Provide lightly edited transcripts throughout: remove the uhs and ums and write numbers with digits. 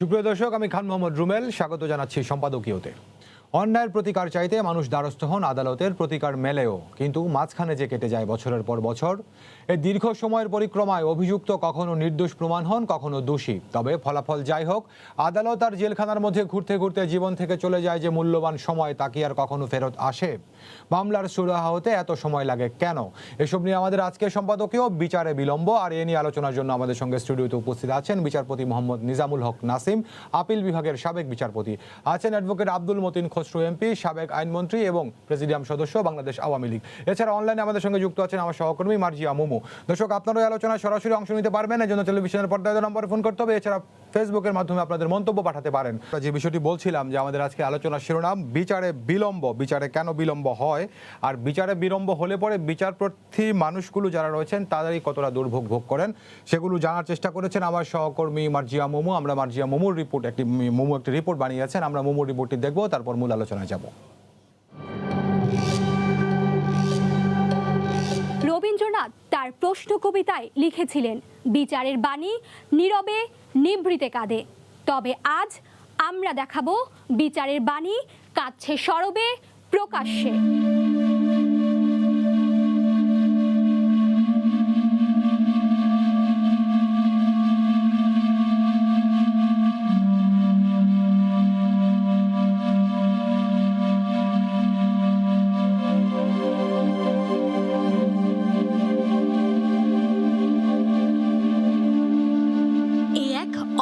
সুপ্রিয় দর্শক, আমি খান মোহাম্মদ রুমেল স্বাগত জানাচ্ছি সম্পাদকীয়তে। অন্যায়ের প্রতিকার চাইতে মানুষ দ্বারস্থ হন আদালতের, প্রতিকার মেলেও, কিন্তু মাঝখানে যে কেটে যায় বছরের পর বছর। এই দীর্ঘ সময়ের পরিক্রমায় অভিযুক্ত কখনো নির্দোষ প্রমাণ হন, কখনো দোষী। তবে ফলাফল যাই হোক, আদালত আর জেলখানার মধ্যে ঘুরতে ঘুরতে জীবন থেকে চলে যায় যে মূল্যবান সময়, তা কি আর কখনো ফেরত আসে? মামলার সুরাহা হতে এত সময় লাগে কেন? এসব নিয়ে আমাদের আজকের সম্পাদকীয় বিচারে বিলম্ব। আর এ নিয়ে আলোচনার জন্য আমাদের সঙ্গে স্টুডিওতে উপস্থিত আছেন বিচারপতি মোহাম্মদ নিজামুল হক নাসিম, আপিল বিভাগের সাবেক বিচারপতি। আছেন অ্যাডভোকেট আব্দুল মতিন খসরু এমপি, সাবেক আইনমন্ত্রী এবং প্রেসিডিয়াম সদস্য বাংলাদেশ আওয়ামী লীগ। এছাড়া অনলাইনে আমাদের সঙ্গে যুক্ত আছেন আমার সহকর্মী মার্জিয়া মুমু। দর্শক, আপনারা এই আলোচনায় সরাসরি অংশ নিতে পারবেন, এজন্য টেলিভিশনের পর্দায় নম্বরে ফোন করতে হবে। এছাড়া ফেসবুকের মাধ্যমে আপনাদের মন্তব্য পাঠাতে পারেন। যে বিষয়টি বলছিলাম যে আমাদের আজকে আলোচনার শিরোনাম বিচারে বিলম্ব, বিচারে কেন বিলম্ব হয়, আর বিচারে বিলম্ব হলে পরে বিচারপ্রার্থী মানুষগুলো যারা রয়েছেন তাদেরই কতটা দুর্ভোগ ভোগ করেন, সেগুলো জানার চেষ্টা করেছেন আমার সহকর্মী মার্জিয়া মুমু। আমরা মার্জিয়া মুমুর রিপোর্ট একটি রিপোর্ট বানিয়েছেন, আমরা মুমুর রিপোর্টটি দেখবো, তারপর মূল আলোচনায় যাব। রবীন্দ্রনাথ তার প্রশ্ন কবিতায় লিখেছিলেন, বিচারের বাণী নীরবে নিভৃতে কাঁদে। তবে আজ আমরা দেখাবো বিচারের বাণী কাঁদছে সরবে প্রকাশ্যে।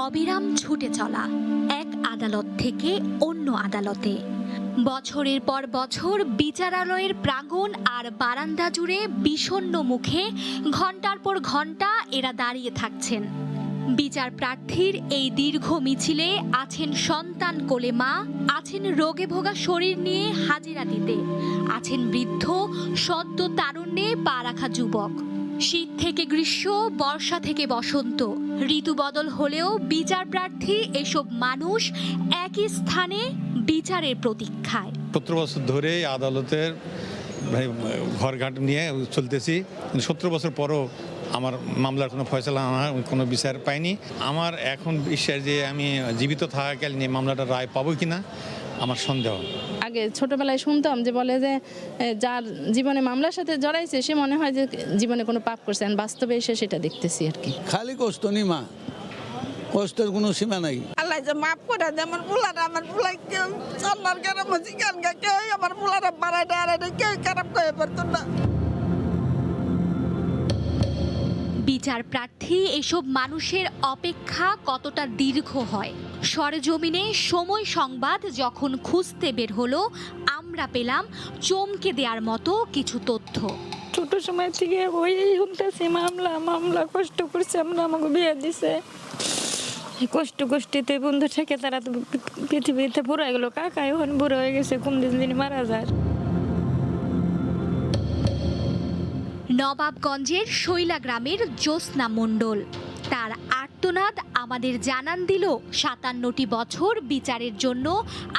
অবিরাম ছুটে চলা এক আদালত থেকে অন্য আদালতে, বছরের পর বছর বিচারালয়ের প্রাঙ্গণ আর বারান্দা জুড়ে বিষণ্ণ মুখে ঘন্টার পর ঘন্টা এরা দাঁড়িয়ে থাকছেন। বিচার প্রার্থীর এই দীর্ঘ মিছিলে আছেন সন্তান কোলে মা, আছেন রোগে ভোগা শরীর নিয়ে হাজিরা দিতে, আছেন বৃদ্ধ সদ্য তারুণ্যে পা রাখা যুবক। শীত থেকে গ্রীষ্ম, বর্ষা থেকে বসন্ত, ঋতু বদল হলেও বিচার প্রার্থী এসব মানুষ একই স্থানে বিচারের প্রতীক্ষায়। 17 বছর ধরে আদালতের ঘরঘাট নিয়ে চলতেছি। 17 বছর পরও আমার মামলার কোনো ফয়সালা, কোনো বিচার পাইনি। আমার এখন বিশ্বাস যে আমি জীবিত থাকাকালীন এই মামলাটা রায় পাবো কিনা আমার সন্দেহ। আগে ছোটবেলায় শুনতাম যে বলে যে যার জীবনে মামলার সাথে জড়াইছে সে মনে হয় যে জীবনে কোনো পাপ করছে, বাস্তবে এসে সেটা দেখতেছি আর কি। খালি কষ্ট নি মা, কষ্টের কোনো সীমা নাই। আল্লাহ যে মাফ করে দেয় আমার বুলারা, আমার বুলাই কেউ চন্নার কেন মজি গান গা কেউ আমার বুলারা বাড়াই দেয়, কেউ খারাপ করে পারতো না। বিচার প্রার্থী এসব মানুষের অপেক্ষা কতটা দীর্ঘ হয়। সরেজমিনে সময় সংবাদ যখন খুঁজতে বের হলো, আমরা পেলাম চমকে দেওয়ার মতো কিছু তথ্য। ছোট সময় থেকে ওই শুনতেছি মামলা মামলা, কষ্ট করছে, আমরা আমাকে বিয়ে দিছে, কষ্টে বন্ধু থেকে তারা তো পৃথিবীতে পুরো গেলো। কাকা এখন বুড়ো হয়ে গেছে, কোন দিন মারা যায়। নবাবগঞ্জের শৈলা গ্রামের জ্যোৎস্না মণ্ডল, তার আর্তনাদ আমাদের জানান দিল 57টি বছর বিচারের জন্য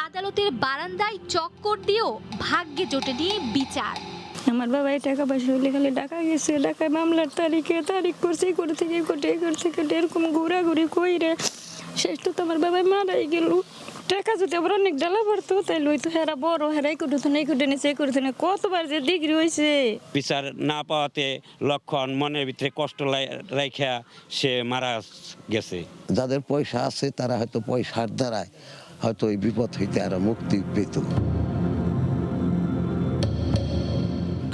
আদালতের বারান্দায় চক্কর দিয়েও ভাগ্যে জোটেনি বিচার। আমার বাবা টাকা পয়সা হলে খালি ঢাকা গেছে, ঢাকায় মামলার তারিখ করছে, করে থেকে এরকম ঘোরাঘুরি কইরে শেষ তো আমার বাবা মারাই গেল। টাকা যদি আবার অনেক ডালা পড়তো তাইলে ওই তো হেরা বড় হেরাই করতো না, এই করে নিছে, এই করতো না, কতবার যে ডিগ্রি হয়েছে। বিচার না পাওয়াতে লক্ষণ মনের ভিতরে কষ্ট রাখা সে মারা গেছে। যাদের পয়সা আছে তারা হয়তো পয়সার দ্বারায় হয়তো এই বিপদ হইতে আরো মুক্তি পেত।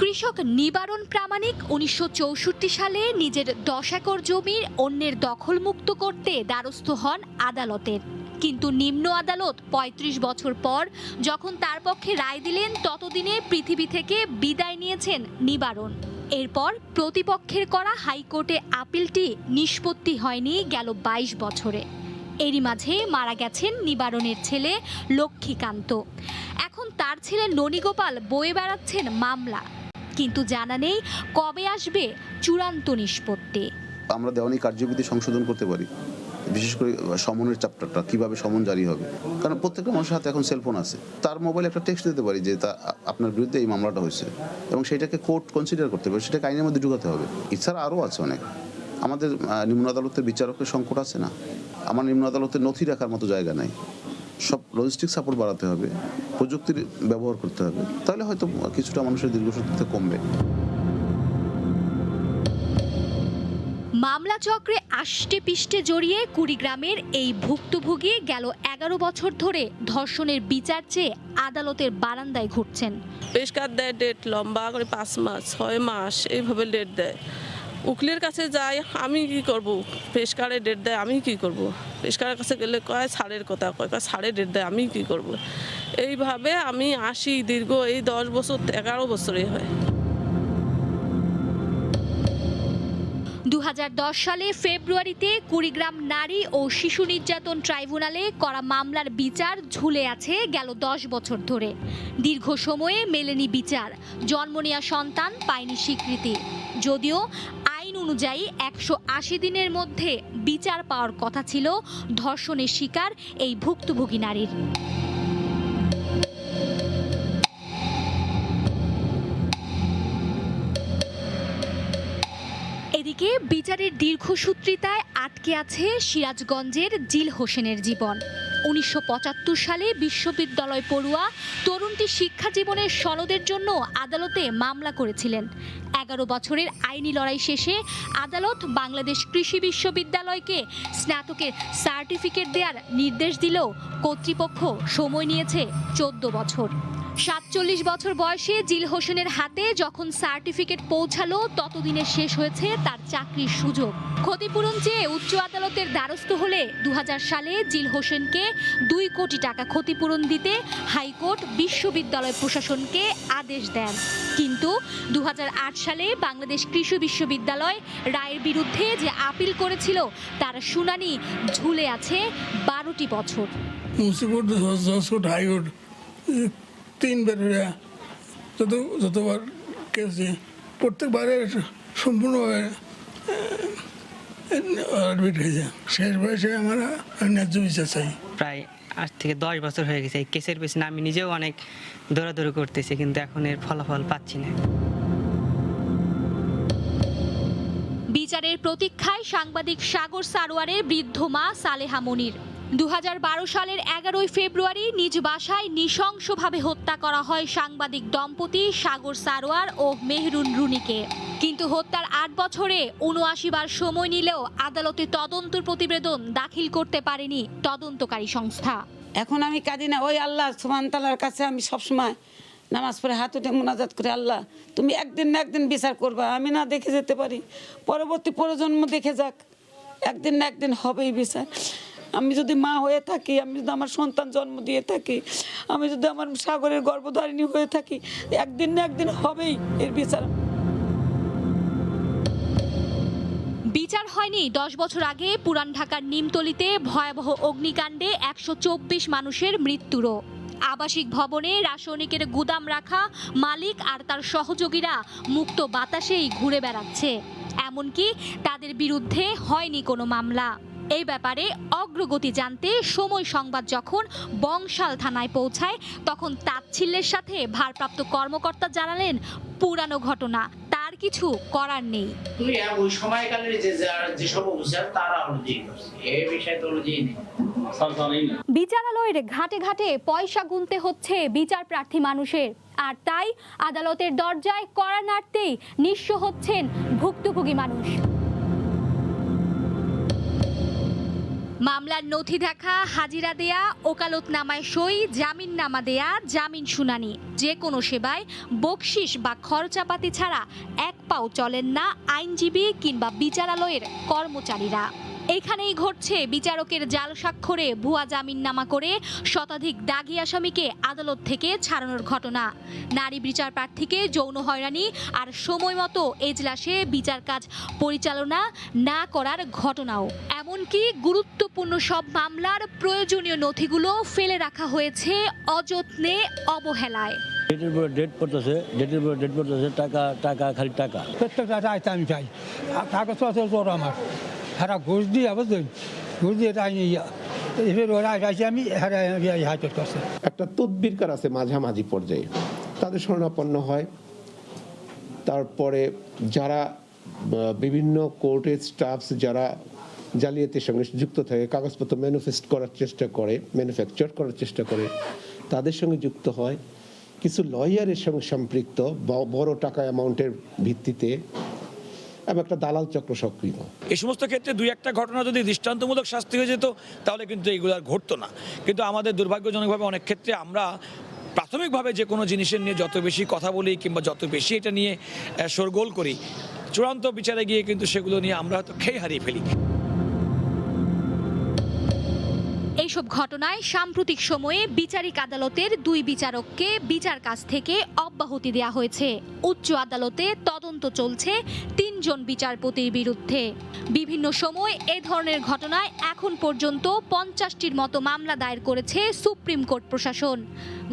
কৃষক নিবারণ প্রামাণিক 1964 সালে নিজের 10 একর জমির অন্যের দখলমুক্ত করতে দ্বারস্থ হন আদালতের। কিন্তু নিম্ন আদালত 35 বছর পর যখন তার পক্ষে রায় দিলেন, ততদিনে পৃথিবী থেকে বিদায় নিয়েছেন নিবারণ। এরপর প্রতিপক্ষের করা হাইকোর্টে আপিলটি নিষ্পত্তি হয়নি গেল 22 বছরে। এরই মাঝে মারা গেছেন নিবারণের ছেলে লক্ষ্মীকান্ত। এখন তার ছেলে ননীগোপাল বয়ে বেড়াচ্ছেন মামলা, কিন্তু জানা নেই কবে আসবে চূড়ান্ত নিষ্পত্তি। আমরা দেওয়ানি কার্যবিধি সংশোধন করতে পারি, বিশেষ করে সমনের চ্যাপ্টারটা কিভাবে সমন জারি হবে, কারণ প্রত্যেকটা মানুষের হাতে এখন সেলফোন আছে, তার মোবাইলে একটা টেক্সট দিতে পারি যে তা আপনার বিরুদ্ধে এই মামলাটা হয়েছে, এবং সেটাকে কোর্ট কনসিডার করতে পারে, সেটাকে আইনের মধ্যে ঢুকাতে হবে। এছাড়া আরও আছে অনেক, আমাদের নিম্ন আদালতের বিচারকের সংকট আছে না, আমার নিম্ন আদালতে নথি রাখার মতো জায়গা নাই। সব লজিস্টিক সাপোর্ট বাড়াতে হবে, প্রযুক্তির ব্যবহার করতে হবে, তাহলে হয়তো কিছুটা মানুষের দীর্ঘসূত্রিতা কমবে। মামলা চক্রে আষ্টে পিষ্টে জড়িয়ে কুড়িগ্রামের এই ভুক্তভোগী গেল 11 বছর ধরে ধর্ষণের বিচার চেয়ে আদালতের বারান্দায় ঘুরছেন। পেশকার দেয় ডেট লম্বা করে 5 মাস 6 মাস এইভাবে ডেট দেয়। উকিলের কাছে যাই, আমি কি করব? পেশকারে ডেট দেয়, আমি কি করব? পেশকারের কাছে গেলে কয় ছাড়ের কথা, কয় ছাড়ে ডেট দেয়, আমি কি করব? এইভাবে আমি আসি দীর্ঘ এই 10 বছর 11 বছরই হয়। 2010 সালে ফেব্রুয়ারিতে কুড়িগ্রাম নারী ও শিশু নির্যাতন ট্রাইব্যুনালে করা মামলার বিচার ঝুলে আছে গেল 10 বছর ধরে। দীর্ঘ সময়ে মেলেনি বিচার, জন্ম নেওয়া সন্তান পায়নি স্বীকৃতি। যদিও আইন অনুযায়ী 180 দিনের মধ্যে বিচার পাওয়ার কথা ছিল ধর্ষণের শিকার এই ভুক্তভোগী নারীর। এদিকে বিচারের দীর্ঘসূত্রিতায় আটকে আছে সিরাজগঞ্জের জিল হোসেনের জীবন। 1975 সালে বিশ্ববিদ্যালয় পড়ুয়া তরুণটি শিক্ষা জীবনের সনদের জন্য আদালতে মামলা করেছিলেন। 11 বছরের আইনি লড়াই শেষে আদালত বাংলাদেশ কৃষি বিশ্ববিদ্যালয়কে স্নাতকের সার্টিফিকেট দেওয়ার নির্দেশ দিলেও কর্তৃপক্ষ সময় নিয়েছে 14 বছর। 47 বছর বয়সে জিল হোসেনের হাতে যখন সার্টিফিকেট পৌঁছালো ততদিনে শেষ হয়েছে তার চাকরির সুযোগ। ক্ষতিপূরণ চেয়ে উচ্চ আদালতের দ্বারস্থ হলে 2000 সালে জিল হোসেনকে 2 কোটি টাকা ক্ষতিপূরণ দিতে হাইকোর্ট বিশ্ববিদ্যালয় প্রশাসনকে আদেশ দেন। কিন্তু 2008 সালে বাংলাদেশ কৃষি বিশ্ববিদ্যালয় রায়ের বিরুদ্ধে যে আপিল করেছিল তার শুনানি ঝুলে আছে 12টি বছর। তিনবার যতবার কেসে প্রত্যেকবারে সম্পূর্ণভাবে অ্যাডমিট হয়েছে। শেষ বয়সে আমার ন্যায্য বিচার চাই। প্রায় 8 থেকে 10 বছর হয়ে গেছে এই কেসের পেছনে আমি নিজেও অনেক দৌড়াদৌড়ি করতেছি, কিন্তু এখন এর ফলাফল পাচ্ছি না। বিচারের প্রতীক্ষায় সাংবাদিক সাগর সারোয়ারের বৃদ্ধ মা সালেহা মনির। 2012 সালের 11 ফেব্রুয়ারি নিজ বাসায় নৃশংসভাবে হত্যা করা হয় সাংবাদিক দম্পতি সাগর সারোয়ার ও মেহরুন রুনিকে। কিন্তু হত্যার 8 বছরে 79 বার সময় নিলেও আদালতে তদন্ত প্রতিবেদন দাখিল করতে পারেনি তদন্তকারী সংস্থা। এখন আমি কাঁদি না, ওই আল্লাহ সুবহান তাআলার কাছে আমি সবসময় নামাজ পড়ে হাত উঠে মোনাজাত করে, আল্লাহ তুমি একদিন না একদিন বিচার করবা। আমি না দেখে যেতে পারি, পরবর্তী প্রজন্ম দেখে যাক, একদিন না একদিন হবেই বিচার। আমি যদি মা হয়ে থাকি, আমি যদি আমার সন্তান জন্ম দিয়ে থাকি, আমি যদি আমার সাগরের গর্ভধারিণী হয়ে থাকি, একদিন না একদিন হবেই এর বিচার। বিচার হয়নি 10 বছর আগে পুরান ঢাকার নিমতলিতে ভয়াবহ অগ্নিকাণ্ডে 124 মানুষের মৃত্যুরও। আবাসিক ভবনে রাসায়নিকের গুদাম রাখা মালিক আর তার সহযোগীরা মুক্ত বাতাসেই ঘুরে বেড়াচ্ছে, এমনকি তাদের বিরুদ্ধে হয়নি কোনো মামলা। এই ব্যাপারে অগ্রগতি জানতে সময় সংবাদ যখন বংশাল থানায় পৌঁছায় তখন তাচ্ছিল্যের সাথে ভারপ্রাপ্ত কর্মকর্তা জানালেন পুরানো ঘটনা, তার কিছু করার নেই। ওই সময়কালের যেসব অফিসার তারা অনুযায়ী এই বিষয়ে তো অনুযায়ী নেই। বিচারালয়ের ঘাটে ঘাটে পয়সা গুনতে হচ্ছে বিচার প্রার্থী মানুষের, আর তাই আদালতের দরজায় কড়া নাড়তেই নিঃস্ব হচ্ছেন ভুক্তভোগী মানুষ। মামলার নথি দেখা, হাজিরা দেয়া, ওকালতনামায় সই, জামিননামা দেয়া, জামিন শুনানি, যে কোনো সেবায় বকশিশ বা খরচাপাতি ছাড়া এক পাও চলেন না আইনজীবী কিংবা বিচারালয়ের কর্মচারীরা। এখানেই ঘটছে বিচারকের জাল স্বাক্ষরে ভুয়া জামিননামা করে শতাধিক দাগী আসামিকে আদালত থেকে ছাড়ানোর ঘটনা, নারী বিচার প্রার্থীকে যৌন হয়রানি আর সময় মতো এজলাসে বিচার কাজ পরিচালনা না করার ঘটনাও। এমনকি গুরুত্বপূর্ণ সব মামলার প্রয়োজনীয় নথিগুলো ফেলে রাখা হয়েছে অযত্নে, অবহেলায়। ডেটের পর ডেট পড়তেছে, ডেটের পর ডেট পড়তেছে, টাকা টাকা খালি টাকা। প্রত্যেকটা চাইতে আমি চাই কাগজপত্র তোর আমার হারা ঘুষ দিয়ে বুঝলেন, ঘুষ দিয়ে এবার ওরা চাইছি আমি হাইকোর্ট করছে। একটা তদবিরকার আছে মাঝামাঝি পর্যায়ে, তাদের শরণাপন্ন হয়। তারপরে যারা বিভিন্ন কোর্টের স্টাফস যারা জালিয়াতির সঙ্গে যুক্ত থাকে, কাগজপত্র ম্যানুফ্যাকচার করার চেষ্টা করে, তাদের সঙ্গে যুক্ত হয়, কিছু লয়ারের সঙ্গে সম্পৃক্ত বড় টাকা অ্যামাউন্টের ভিত্তিতে, এবং একটা দালাল চক্র সক্রিয়। এই সমস্ত ক্ষেত্রে দুই একটা ঘটনা যদি দৃষ্টান্তমূলক শাস্তি হয়ে যেত তাহলে কিন্তু এগুলো আর ঘটতো না। কিন্তু আমাদের দুর্ভাগ্যজনকভাবে অনেক ক্ষেত্রে আমরা প্রাথমিকভাবে যে কোনো জিনিসের নিয়ে যত বেশি কথা বলি কিংবা যত বেশি এটা নিয়ে শোরগোল করি, চূড়ান্ত বিচারে গিয়ে কিন্তু সেগুলো নিয়ে আমরা হয়তো খেয়ে হারিয়ে ফেলি। এইসব ঘটনায় সাম্প্রতিক সময়ে বিচারিক আদালতের 2 বিচারককে বিচার কাজ থেকে অব্যাহতি দেওয়া হয়েছে। উচ্চ আদালতে তদন্ত চলছে 3 জন বিচারপতির বিরুদ্ধে। বিভিন্ন সময় এ ধরনের ঘটনায় এখন পর্যন্ত 50টির মতো মামলা দায়ের করেছে সুপ্রিম কোর্ট প্রশাসন।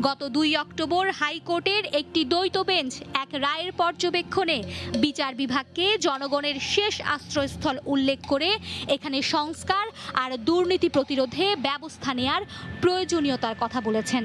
গত 2 অক্টোবর হাইকোর্টের একটি দ্বৈত বেঞ্চ এক রায়ের পর্যবেক্ষণে বিচার বিভাগকে জনগণের শেষ আশ্রয়স্থল উল্লেখ করে এখানে সংস্কার আর দুর্নীতি প্রতিরোধে ব্যবস্থা নেয়ার প্রয়োজনীয়তার কথা বলেছেন।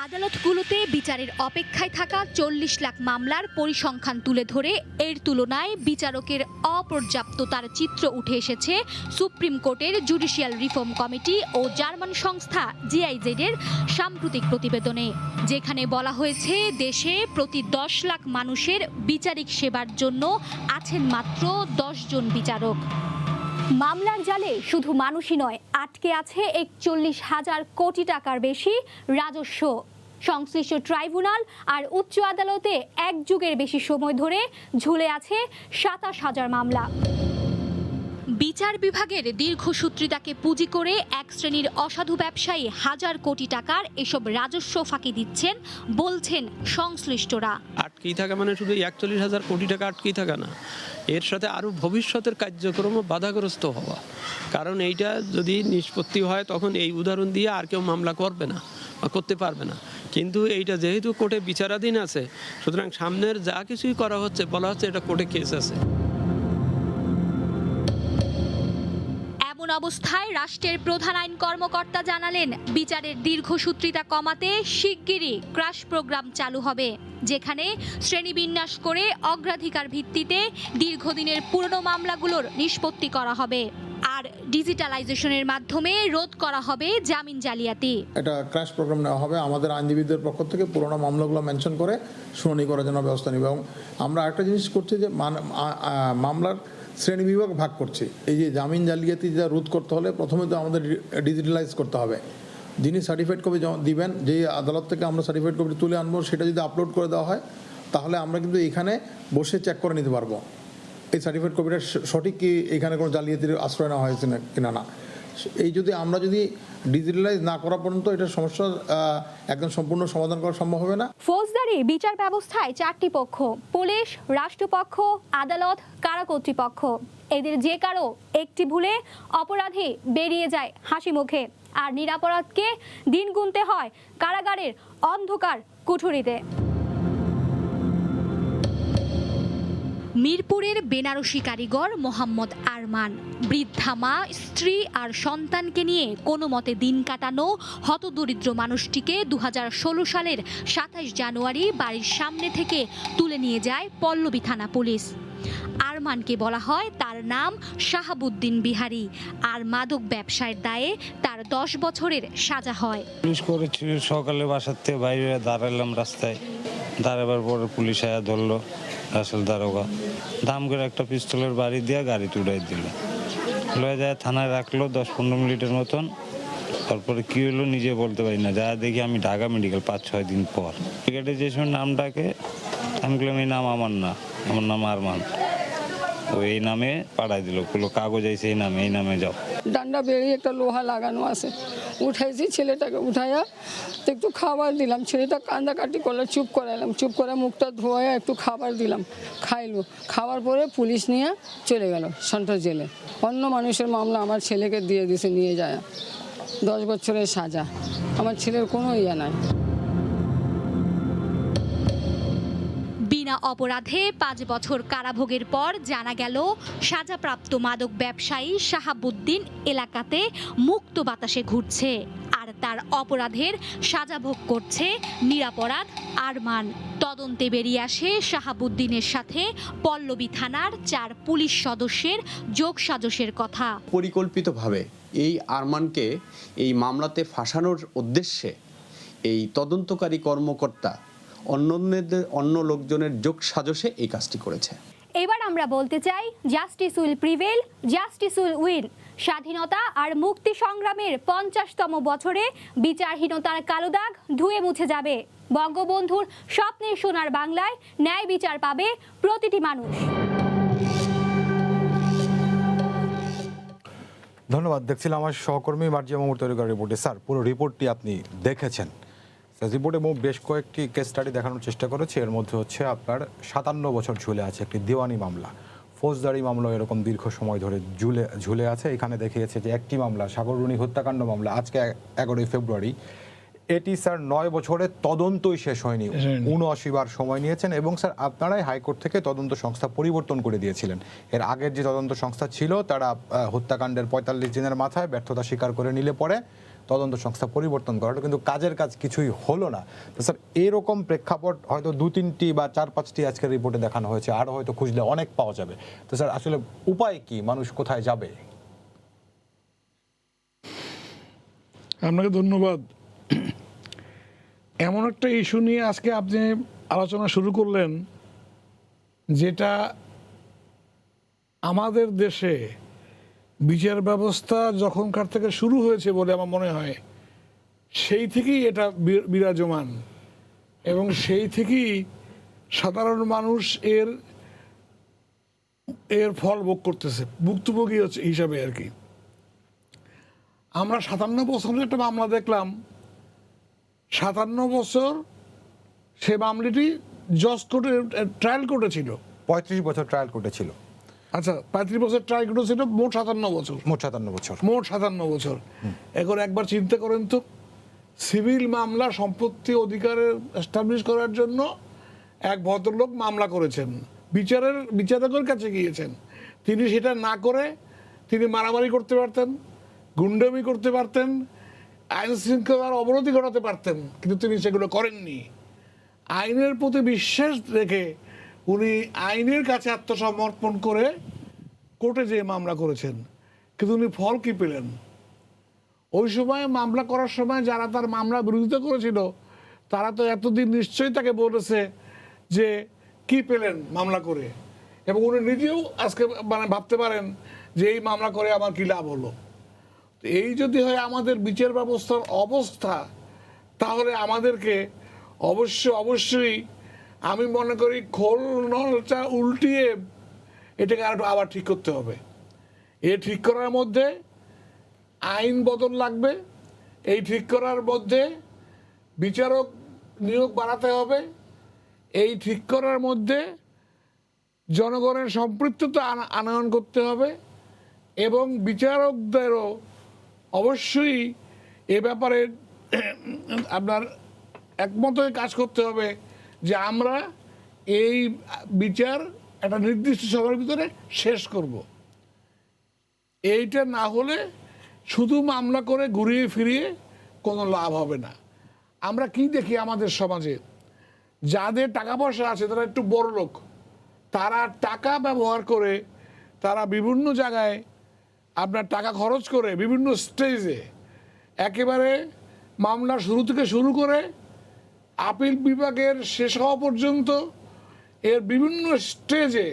আদালতগুলোতে বিচারের অপেক্ষায় থাকা 40 লাখ মামলার পরিসংখ্যান তুলে ধরে এর তুলনায় বিচারকের অপর্যাপ্ততার চিত্র উঠে এসেছে সুপ্রিম কোর্টের জুডিশিয়াল রিফর্ম কমিটি ও জার্মান সংস্থা GIZ এর সাম্প্রতিক প্রতিবেদনে, যেখানে বলা হয়েছে দেশে প্রতি 10 লাখ মানুষের বিচারিক সেবার জন্য আছেন মাত্র 10 জন বিচারক। মামলার জালে শুধু মানুষই নয়, আটকে আছে 41,000 কোটি টাকার বেশি রাজস্ব। সংশ্লিষ্ট ট্রাইব্যুনাল আর উচ্চ আদালতে 1 যুগের বেশি সময় ধরে ঝুলে আছে 27,000 মামলা। বিচার বিভাগের দীর্ঘসূত্রিতাকে পুঁজি করে এক শ্রেণীর অসাধু ব্যবসায়ী হাজার কোটি টাকার এসব রাজস্ব ফাঁকি দিচ্ছেন বলছেন সংশ্লিষ্টরা। আটকেই থাকা মানে শুধু 41,000 কোটি টাকা আটকেই থাকা না, এর সাথে আরও ভবিষ্যতের কার্যক্রমও বাধাগ্রস্ত হওয়া। কারণ এইটা যদি নিষ্পত্তি হয় তখন এই উদাহরণ দিয়ে আর কেউ মামলা করবে না বা করতে পারবে না। কিন্তু এইটা যেহেতু কোর্টে বিচারাধীন আছে, সুতরাং সামনের যা কিছুই করা হচ্ছে বলা হচ্ছে এটা কোর্টে কেস আছে। এমন অবস্থায় রাষ্ট্রের প্রধান আইন কর্মকর্তা জানালেন বিচারের দীর্ঘসূত্রিতা কমাতে শিগগিরই ক্রাশ প্রোগ্রাম চালু হবে, যেখানে শ্রেণীবিন্যাস করে অগ্রাধিকার ভিত্তিতে দীর্ঘদিনের পুরনো মামলাগুলোর নিষ্পত্তি করা হবে আর ডিজিটালাইজেশনের মাধ্যমে রোধ করা হবে জামিন জালিয়াতি। এটা ক্র্যাশ প্রোগ্রাম নেওয়া হবে, আমাদের আইনজীবীদের পক্ষ থেকে পুরোনো মামলাগুলো মেনশন করে শুনানি করার জন্য ব্যবস্থা নেব। এবং আমরা একটা জিনিস করছি যে মামলার শ্রেণীবিভাগ ভাগ করছি। এই যে জামিন জালিয়াতি যা রোধ করতে হলে প্রথমে তো আমাদের ডিজিটালাইজ করতে হবে। যিনি সার্টিফাইড কপি দিবেন, যে আদালত থেকে আমরা সার্টিফাইড কপি তুলে আনবো, সেটা যদি আপলোড করে দেওয়া হয় তাহলে আমরা কিন্তু এখানে বসে চেক করে নিতে পারবো এই সার্টিফাইড কপিটা সঠিক কি, এখানে কোনো জালিয়াতির আশ্রয় নেওয়া হয়েছে কিনা না। এই যদি আমরা ডিজিটালাইজ না করা পর্যন্ত এটার সমস্যা একদম সম্পূর্ণ সমাধান করা সম্ভব হবে না। ফৌজদারি বিচার ব্যবস্থায় 4টি পক্ষ: পুলিশ, রাষ্ট্রপক্ষ, আদালত, কারা কর্তৃপক্ষ। এদের যে কারো একটি ভুলে অপরাধী বেরিয়ে যায় হাসি মুখে, আর নিরাপরাধকে দিন গুনতে হয় কারাগারের অন্ধকার কুঠুরিতে। মিরপুরের বেনারসি কারিগর মোহাম্মদ আরমান, বৃদ্ধা মা, স্ত্রী আর সন্তানকে নিয়ে কোনো মতে দিন কাটানো হতদরিদ্র মানুষটিকে 2016 সালের 27 জানুয়ারি বাড়ির সামনে থেকে তুলে নিয়ে যায় পল্লবী থানা পুলিশ। আরমানকে বলা হয় তার নাম শাহাবুদ্দিন বিহারি, আর মাদক ব্যবসায়ের দায়ে তার 10 বছরের সাজা হয়। পুলিশ করেছিল, সকালে বাসার থেকে বাইরে দাঁড়ালাম রাস্তায়, দাঁড়াবার পরে পুলিশ আয়া ধরলো, আসল দারোগা দাম করে একটা পিস্তলের বাড়ি দিয়ে গাড়িতে উড়াই দিল, লয়ে যায় থানায় রাখলো 10-15 মিনিটের মতন। তারপরে কি হলো নিজে বলতে পারি না, যা দেখি আমি ঢাকা মেডিকেল 5-6 দিন পর টিকেটে যে সময় নামটাকে আমি বললাম এই নাম আমার না, আমার নাম আরমান। ও এই নামে পাঠাই দিল, কোনো কাগজ আইছে এই নামে যাও। ডান্ডা বেরিয়ে একটা লোহা লাগানো আছে, উঠাইছি ছেলেটাকে, উঠাইয়া একটু খাবার দিলাম। ছেলেটা কান্দাকাটি করলে চুপ করাইলাম, চুপ করে মুখটা ধোয়া একটু খাবার দিলাম, খাইলো। খাওয়ার পরে পুলিশ নিয়ে চলে গেল সন্ট্রাস জেলে। অন্য মানুষের মামলা আমার ছেলেকে দিয়ে দিছে, নিয়ে যায় 10 বছরের সাজা। আমার ছেলের কোনো ইয়ে নাই। বিনা অপরাধে 5 বছর কারাভোগের পর জানা গেল সাজাপ্রাপ্ত মাদক ব্যবসায়ী শাহাবুদ্দিন এলাকাতে মুক্ত বাতাসে ঘুরছে, আর তার অপরাধের সাজা ভোগ করছে নিরাপরাধ আরমান। তদন্তে বেরিয়ে আসে শাহাবুদ্দিনের সাথে পল্লবী থানার 4 পুলিশ সদস্যের যোগসাজশের কথা। পরিকল্পিতভাবে এই আরমানকে এই মামলাতে ফাঁসানোর উদ্দেশ্যে এই তদন্তকারী কর্মকর্তা অন্য লোকজনের যোগসাজশে এই কাজটি করেছে। এবার আমরা বলতে চাই, justice will prevail, justice will win. স্বাধীনতা আর মুক্তি সংগ্রামের 50তম বছরে বিচারহীনতার কালো দাগ ধুয়ে মুছে যাবে। বঙ্গবন্ধুর স্বপ্নের সোনার বাংলায় ন্যায় বিচার পাবে প্রতিটি মানুষ। ধন্যবাদ। দেখছিলাম আমার সহকর্মী মার্জিয়া মামুর তৈরি করা রিপোর্টে। স্যার, পুরো রিপোর্টটি আপনি দেখেছেন। রিপোর্টে বেশ কয়েকটি কেস স্টাডি দেখানোর চেষ্টা করেছে। এর মধ্যে হচ্ছে আপনার 57 বছর ঝুলে আছে একটি দেওয়ানি মামলা, ফৌজদারি মামলা এরকম দীর্ঘ সময় ধরে ঝুলে আছে। এখানে দেখিয়েছে যে একটি মামলা, সাগররুনি হত্যাকাণ্ড মামলা, আজকে 11 ফেব্রুয়ারি, এটি স্যার 9 বছরের তদন্তই শেষ হয়নি, 79 বার সময় নিয়েছেন। এবং স্যার আপনারাই হাইকোর্ট থেকে তদন্ত সংস্থা পরিবর্তন করে দিয়েছিলেন। এর আগের যে তদন্ত সংস্থা ছিল তারা হত্যাকাণ্ডের 45 দিনের মাথায় ব্যর্থতা স্বীকার করে নিলে পরে তদন্ত সংস্থা পরিবর্তন করা হলো, কিন্তু কাজের কাজ কিছুই হলো না। তো স্যার এরকম প্রেক্ষাপট হয়তো 2-3টি বা 4-5টি আজকের রিপোর্টে দেখানো হয়েছে, আরও হয়তো খুঁজলে অনেক পাওয়া যাবে। তো স্যার আসলে উপায় কি, মানুষ কোথায় যাবে? আপনাকে ধন্যবাদ। এমন একটা ইস্যু নিয়ে আজকে আপনি আলোচনা শুরু করলেন যেটা আমাদের দেশে বিচার ব্যবস্থা যখনকার থেকে শুরু হয়েছে বলে আমার মনে হয় সেই থেকেই এটা বিরাজমান, এবং সেই থেকেই সাধারণ মানুষ এর ফল ভোগ করতেছে, ভুক্তভোগী হচ্ছে হিসাবে আর কি। আমরা 57 বছরের একটা মামলা দেখলাম, 57 বছর সে মামলাটি জজ কোর্টে ট্রায়াল কোর্টে ছিল, 35 বছর ট্রায়াল কোর্টে ছিল। আচ্ছা, 35 বছর ট্রায়াল কোর্টে ছিল, মোট 57 বছর। মোট 57 বছর। এখন একবার চিন্তা করেন তো, সিভিল মামলা সম্পত্তি অধিকারের এস্টাবলিশ করার জন্য এক ভদ্রলোক মামলা করেছেন, বিচারকের কাছে গিয়েছেন। তিনি সেটা না করে তিনি মারামারি করতে পারতেন, গুন্ডামি করতে পারতেন, আইন শৃঙ্খলার অবনতি ঘটাতে পারতেন, কিন্তু তিনি সেগুলো করেননি। আইনের প্রতি বিশ্বাস রেখে উনি আইনের কাছে আত্মসমর্পণ করে কোর্টে যেয়ে মামলা করেছেন, কিন্তু উনি ফল কি পেলেন? ওই সময় মামলা করার সময় যারা তার মামলা বিরোধিতা করেছিল তারা তো এতদিন নিশ্চয়ই তাকে বলেছে যে কি পেলেন মামলা করে, এবং উনি নিজেও আজকে ভাবতে পারেন যে এই মামলা করে আমার কি লাভ হলো। এই যদি হয় আমাদের বিচার ব্যবস্থার অবস্থা, তাহলে আমাদেরকে অবশ্যই আমি মনে করি খোল নলটা উল্টিয়ে এটাকে আবার ঠিক করতে হবে। এ ঠিক করার মধ্যে আইন বদল লাগবে, এই ঠিক করার মধ্যে বিচারক নিয়োগ বাড়াতে হবে, এই ঠিক করার মধ্যে জনগণের সম্পৃক্ততা আনয়ন করতে হবে, এবং বিচারকদেরও অবশ্যই এ ব্যাপারে আপনার একমত হয়ে কাজ করতে হবে যে আমরা এই বিচার একটা নির্দিষ্ট সময়ের ভিতরে শেষ করব। এইটা না হলে শুধু মামলা করে ঘুরিয়ে ফিরিয়ে কোনো লাভ হবে না। আমরা কি দেখি আমাদের সমাজে, যাদের টাকা পয়সা আছে তারা একটু বড় লোক, তারা টাকা ব্যবহার করে তারা বিভিন্ন জায়গায় আপনার টাকা খরচ করে বিভিন্ন স্টেজে একেবারে মামলা শুরু থেকে শুরু করে আপিল বিভাগের শেষ হওয়া পর্যন্ত এর বিভিন্ন স্টেজে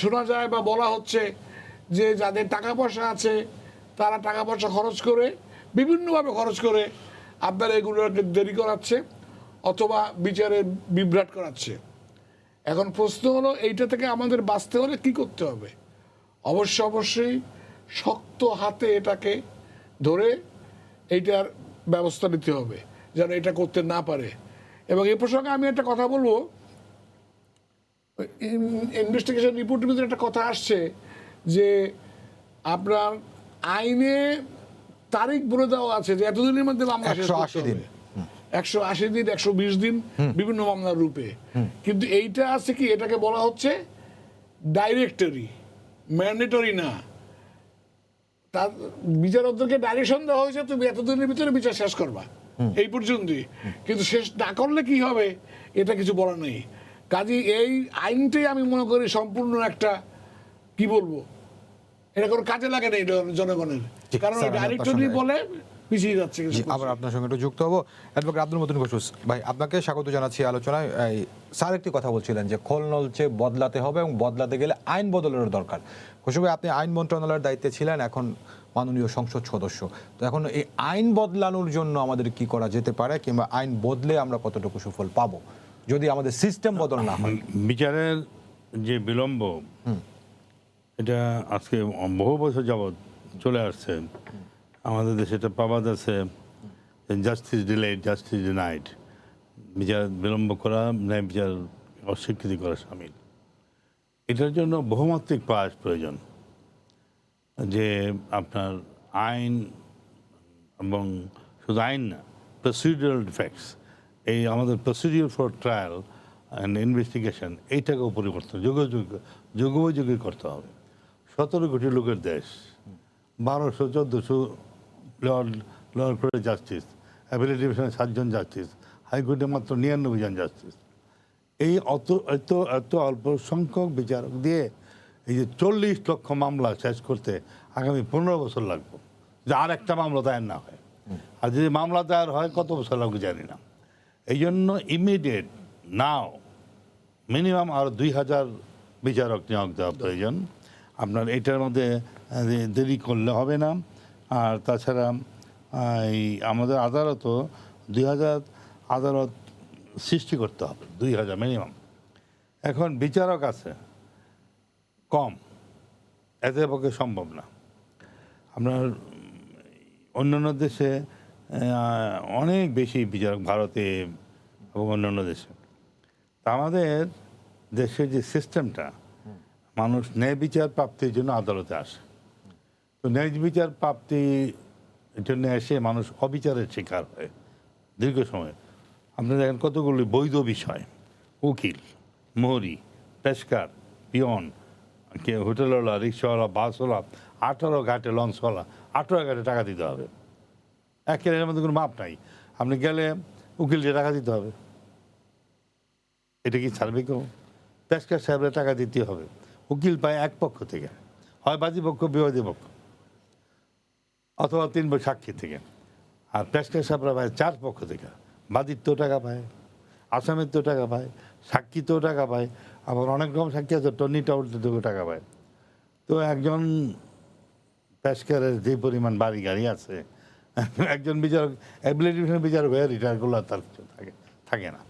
শোনা যায় বা বলা হচ্ছে যে যাদের টাকা পয়সা আছে তারা টাকা পয়সা খরচ করে বিভিন্নভাবে খরচ করে আপনার এগুলোকে দেরি করাচ্ছে অথবা বিচারে বিভ্রাট করাচ্ছে। এখন প্রশ্ন হলো এইটা থেকে আমাদের বাঁচতে হলে কি করতে হবে? অবশ্যই শক্ত হাতে এটাকে ধরে এইটার ব্যবস্থা নিতে হবে যেন এটা করতে না পারে। এবং এই প্রসঙ্গে আমি একটা কথা বলবো, ইনভেস্টিগেশন রিপোর্টের ভিতরে একটা কথা আসছে যে আপনার আইনে তারিখ বলে দেওয়া আছে যে এতদিনের মধ্যে মামলা শেষ করতে হবে, 180 দিন 120 দিন বিভিন্ন মামলার রূপে। কিন্তু এইটা আছে কি, এটাকে বলা হচ্ছে ডাইরেক্টরি, ম্যান্ডেটরি না। তার বিচারকদেরকে ডাইরেকশন দেওয়া হয়েছে তুমি এতদিনের ভিতরে বিচার শেষ করবা, এই পর্যন্তই। কিন্তু শেষ না করলে কি হবে এটা কিছু বলার নেই। কাজে এই আইনটাই আমি মনে করি সম্পূর্ণ একটা কি বলবো, এটা কোনো কাজে লাগে না এটা জনগণের, কারণ ডাইরেক্টরি বলে পিছিয়ে যাচ্ছে। আবার আপনার সঙ্গে একটু যুক্ত হবো। অ্যাডভোকেট আব্দুল মতিন ঘোষ ভাই, আপনাকে স্বাগত জানাচ্ছি আলোচনায়। স্যার একটি কথা বলছিলেন যে খোল নলচে বদলাতে হবে এবং বদলাতে গেলে আইন বদলের দরকার। ঘোষ ভাই, আপনি আইন মন্ত্রণালয়ের দায়িত্বে ছিলেন, এখন মাননীয় সংসদ সদস্য। তো এখন এই আইন বদলানোর জন্য আমাদের কি করা যেতে পারে, কিংবা আইন বদলে আমরা কতটুকু সুফল পাবো যদি আমাদের সিস্টেম বদল না হয়? বিচারের যে বিলম্ব, এটা আজকে বহু বছর যাবৎ চলে আসছে আমাদের দেশে। এটা প্রবাদ আছে, জাস্টিস ডিলেড জাস্টিস ডিনাইড। বিচার বিলম্ব করা, ন্যায় বিচার অস্বীকৃতি করা সামিল। এটার জন্য বহুমাত্রিক প্রয়াস প্রয়োজন, যে আপনার আইন এবং শুধু আইন না, প্রসিডিউরাল ডিফেক্টস, এই আমাদের procedure for trial and investigation, এইটাকেও পরিবর্তন যুগোপযোগী করতে হবে। 17 কোটি লোকের দেশ, 1200-1400 লোয়ার কোর্টের জাস্টিস, অ্যাপিলেট ডিভিশনে 7 জন জাস্টিস, হাইকোর্টে মাত্র 99 জন জাস্টিস। এই এত অল্প সংখ্যক বিচারক দিয়ে এই যে 40 লক্ষ মামলা শেষ করতে আগামী 15 বছর লাগবে, যে আর একটা মামলা দায়ের না হয়। আর যদি মামলা দায়ের হয় কত বছর লাগবে জানি না। এই জন্য ইমিডিয়েট নাও মিনিমাম আরও 2000 বিচারক নিয়োগ দেওয়া প্রয়োজন। আপনার এটার মধ্যে দেরি করলে হবে না। আর তাছাড়া এই আমাদের আদালতও 2000 আদালত সৃষ্টি করতে হবে, 2000 মিনিমাম। এখন বিচারক আছে কম, এদের পক্ষে সম্ভব না। আপনার অন্যান্য দেশে অনেক বেশি বিচারক, ভারতে এবং অন্যান্য দেশে। তা আমাদের দেশের যে সিস্টেমটা, মানুষ ন্যায় বিচার প্রাপ্তির জন্য আদালতে আসে। তো ন্যায় বিচার প্রাপ্তির জন্য এসে মানুষ অবিচারের শিকার হয় দীর্ঘ সময়। আপনি দেখেন কতগুলি বৈধ বিষয়, উকিল, মোহরি, পেশকার, পিয়ন, হোটেলওয়ালা, রিক্সাওয়ালা, বাসওয়ালা, 18 ঘাটে লঞ্চওয়ালা, 18 ঘাটে টাকা দিতে হবে। এর মধ্যে কোনো মাপ নাই। আপনি গেলে উকিলকে টাকা দিতে হবে, এটা কি ছাড়বে কেউ? পেশকার সাহেবের টাকা দিতে হবে। উকিল পায় এক পক্ষ থেকে, হয় বাদী পক্ষ, বিবাদী পক্ষ, অথবা 3 সাক্ষী থেকে। আর পেশকার সাহেবরা পায় 4 পক্ষ থেকে। বাদীর তো টাকা পায়, আসামের তো টাকা পায়, সাক্ষী তো টাকা পায়, আবার অনেক রকম সাক্ষী আছে, টনি টাউলতে টাকা পায়। তো একজন পেশকারের যে পরিমাণ বাড়ি গাড়ি আছে, একজন বিচারক অ্যাবিলিটি বিচারক হয়ে রিটায়ার করলে তার কিছু থাকে না।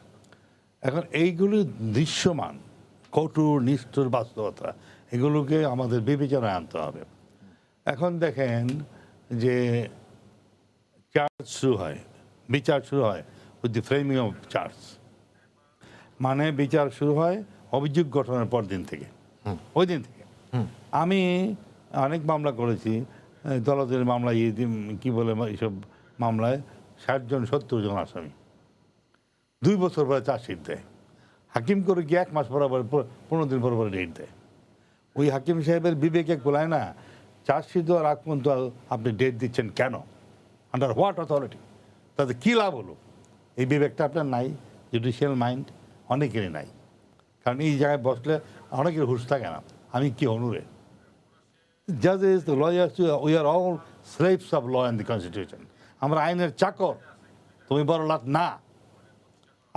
এখন এইগুলি দৃশ্যমান কঠোর নিষ্ঠুর বাস্তবতা, এগুলোকে আমাদের বিবেচনায় আনতে হবে। এখন দেখেন যে চার্জ শুরু হয়, বিচার শুরু হয় with the framing of charge, মানে বিচার শুরু হয় অভিযোগ গঠনের পর দিন থেকে, ওই দিন থেকে। আমি অনেক মামলা করেছি, দলদের মামলা, কি বলে এইসব মামলায় 60 জন 70 জন আসামি, 2 বছর পরে চার্জশিট দেয়। হাকিম করে গিয়ে 1 মাস পর 15 দিন পর ডেট দেয়। ওই হাকিম সাহেবের বিবেকে বলায় না, চার্জশিট দেওয়ার আগ পর্যন্ত আপনি ডেট দিচ্ছেন কেন, আন্ডার হোয়াট অথরিটি? তাতে কী লাভ হলো? এই বিবেকটা আপনার নাই, জুডিশিয়াল মাইন্ড অনেকেরই নাই। কারণ এই জায়গায় বসলে অনেকের হুঁশ থাকে না, আমি কি অনুরে। জাজেস, lawyers, we are all slaves of law and the constitution. আমরা আইনের চাকর, তুমি বড় লাট না।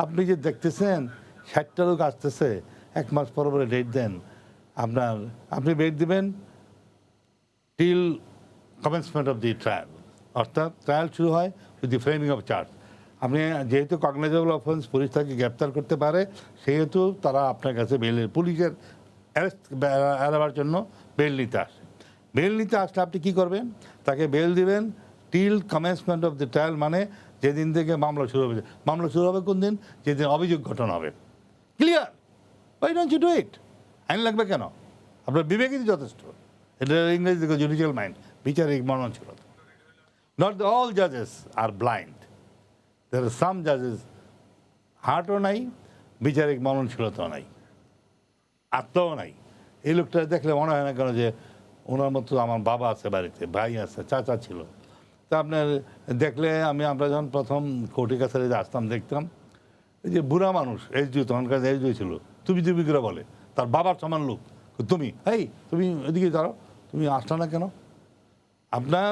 আপনি যে দেখতেছেন 60টা লোক আসতেছে, 1 মাস পর পরে ডেট দেন, আপনি ডেট দিবেন till commencement of the trial, অর্থাৎ ট্রায়াল শুরু হয় with the framing of charge. আপনি যেহেতু কগনাইজেবল অফেন্স, পুলিশ তাকে গ্রেপ্তার করতে পারে, সেহেতু তারা আপনার কাছে বেলের, পুলিশের অ্যারেস্ট এড়াবার জন্য বেল নিতে আসে। বেল নিতে আসলে আপনি কী করবেন? তাকে বেল দিবেন till commencement of the trial, মানে যেদিন থেকে মামলা শুরু হবে। মামলা শুরু হবে কোন দিন? যেদিন অভিযোগ গঠন হবে। Clear? Why don't you do it? আইন লাগবে কেন? আপনার বিবেকই যথেষ্ট। এটা ইংরেজি থেকে জুডিশিয়াল মাইন্ড, বিচারিক মননশীলতা। নট অল জাজেস আর ব্লাইন্ড, দেয়ার আর সাম জাজেস হার্টও নাই, বিচারিক মননশীলতাও নাই, আত্মাও নাই। এই লোকটা দেখলে মনে হয় না কেন যে ওনার মতো আমার বাবা আছে বাড়িতে, ভাই আছে, চাচা ছিল। তা আপনার দেখলে আমরা যখন প্রথম কোর্টের কাছে আসতাম দেখতাম এই যে বুড়া মানুষ এসডিও, তখনকার এসডিও ছিল, তুমি করে বলে, তার বাবার সমান লোক, তুমি তুমি এদিকে দাঁড়াও, তুমি আসলে না কেন? আপনার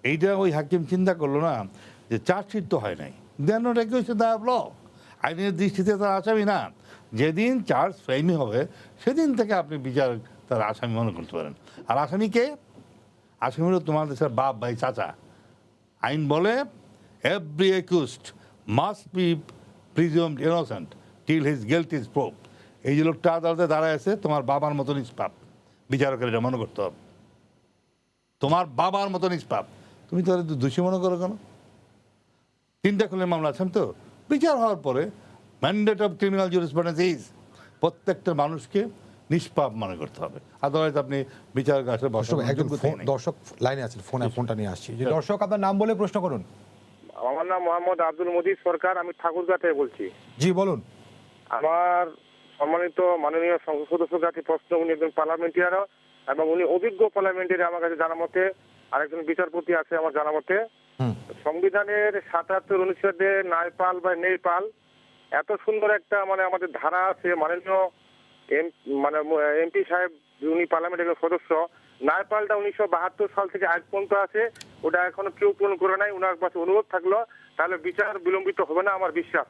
এইটা ওই হাকিম চিন্তা করলো না যে চার্জশিট তো হয় নাই, দেন ওটা কি হচ্ছে দা ল, আইনের দৃষ্টিতে তার আসামি না। যেদিন চার্জ ফ্রেমি হবে সেদিন থেকে আপনি বিচার তার আসামি মনে করতে পারেন। আর আসামিকে, আসামি হলো তোমার দেশের বাপ, ভাই, চাচা। আইন বলে every accused must be presumed innocent till his guilt is proved. এই যে লোকটা আদালতে দাঁড়ায় আছে, তোমার বাবার মতো নিষ্পাপ, বিচারকের এটা মনে করতে হবে, তোমার বাবার মতো নিষ্পাপ, তুমি তাহলে দোষী মনে করো কেন? 3টা খুনের মামলা আছেন তো, বিচার হওয়ার পরে mandate of criminal jurisprudence is প্রত্যেকটা মানুষকে নিষ্পাপ মনে করতে হবে। আদালত আপনি বিচারক আসলে একজন দর্শক লাইনে আছেন, ফোনটা নিয়ে আসছি। যে দর্শক, আপনার নাম বলে প্রশ্ন করুন। আমার নাম মোহাম্মদ আব্দুল মজিদ সরকার, আমি ঠাকুরগাঁ থেকে বলছি। জি বলুন। আমার সম্মানিত মাননীয় সংসদ সদস্যের কাছে প্রশ্ন, উনি একজন পার্লামেন্টারিয়ার এবং উনি অভিজ্ঞ পার্লামেন্টারি আমার কাছে জানা মতে, আরেকজন বিচারপতি আছে আমার জানা মতে। সংবিধানের ৭৭ অনুচ্ছেদে নাইপাল বা নেপাল এত সুন্দর একটা আমাদের ধারা আছে, মাননীয় এমপি সাহেব উনি পার্লামেন্টের সদস্য, নাইপালটা 1972 সাল থেকে আজ পর্যন্ত আছে, ওটা এখনো কেউ পূরণ করে নাই। ওনার কাছে অনুরোধ থাকলো, তাহলে বিচার বিলম্বিত হবে না আমার বিশ্বাস।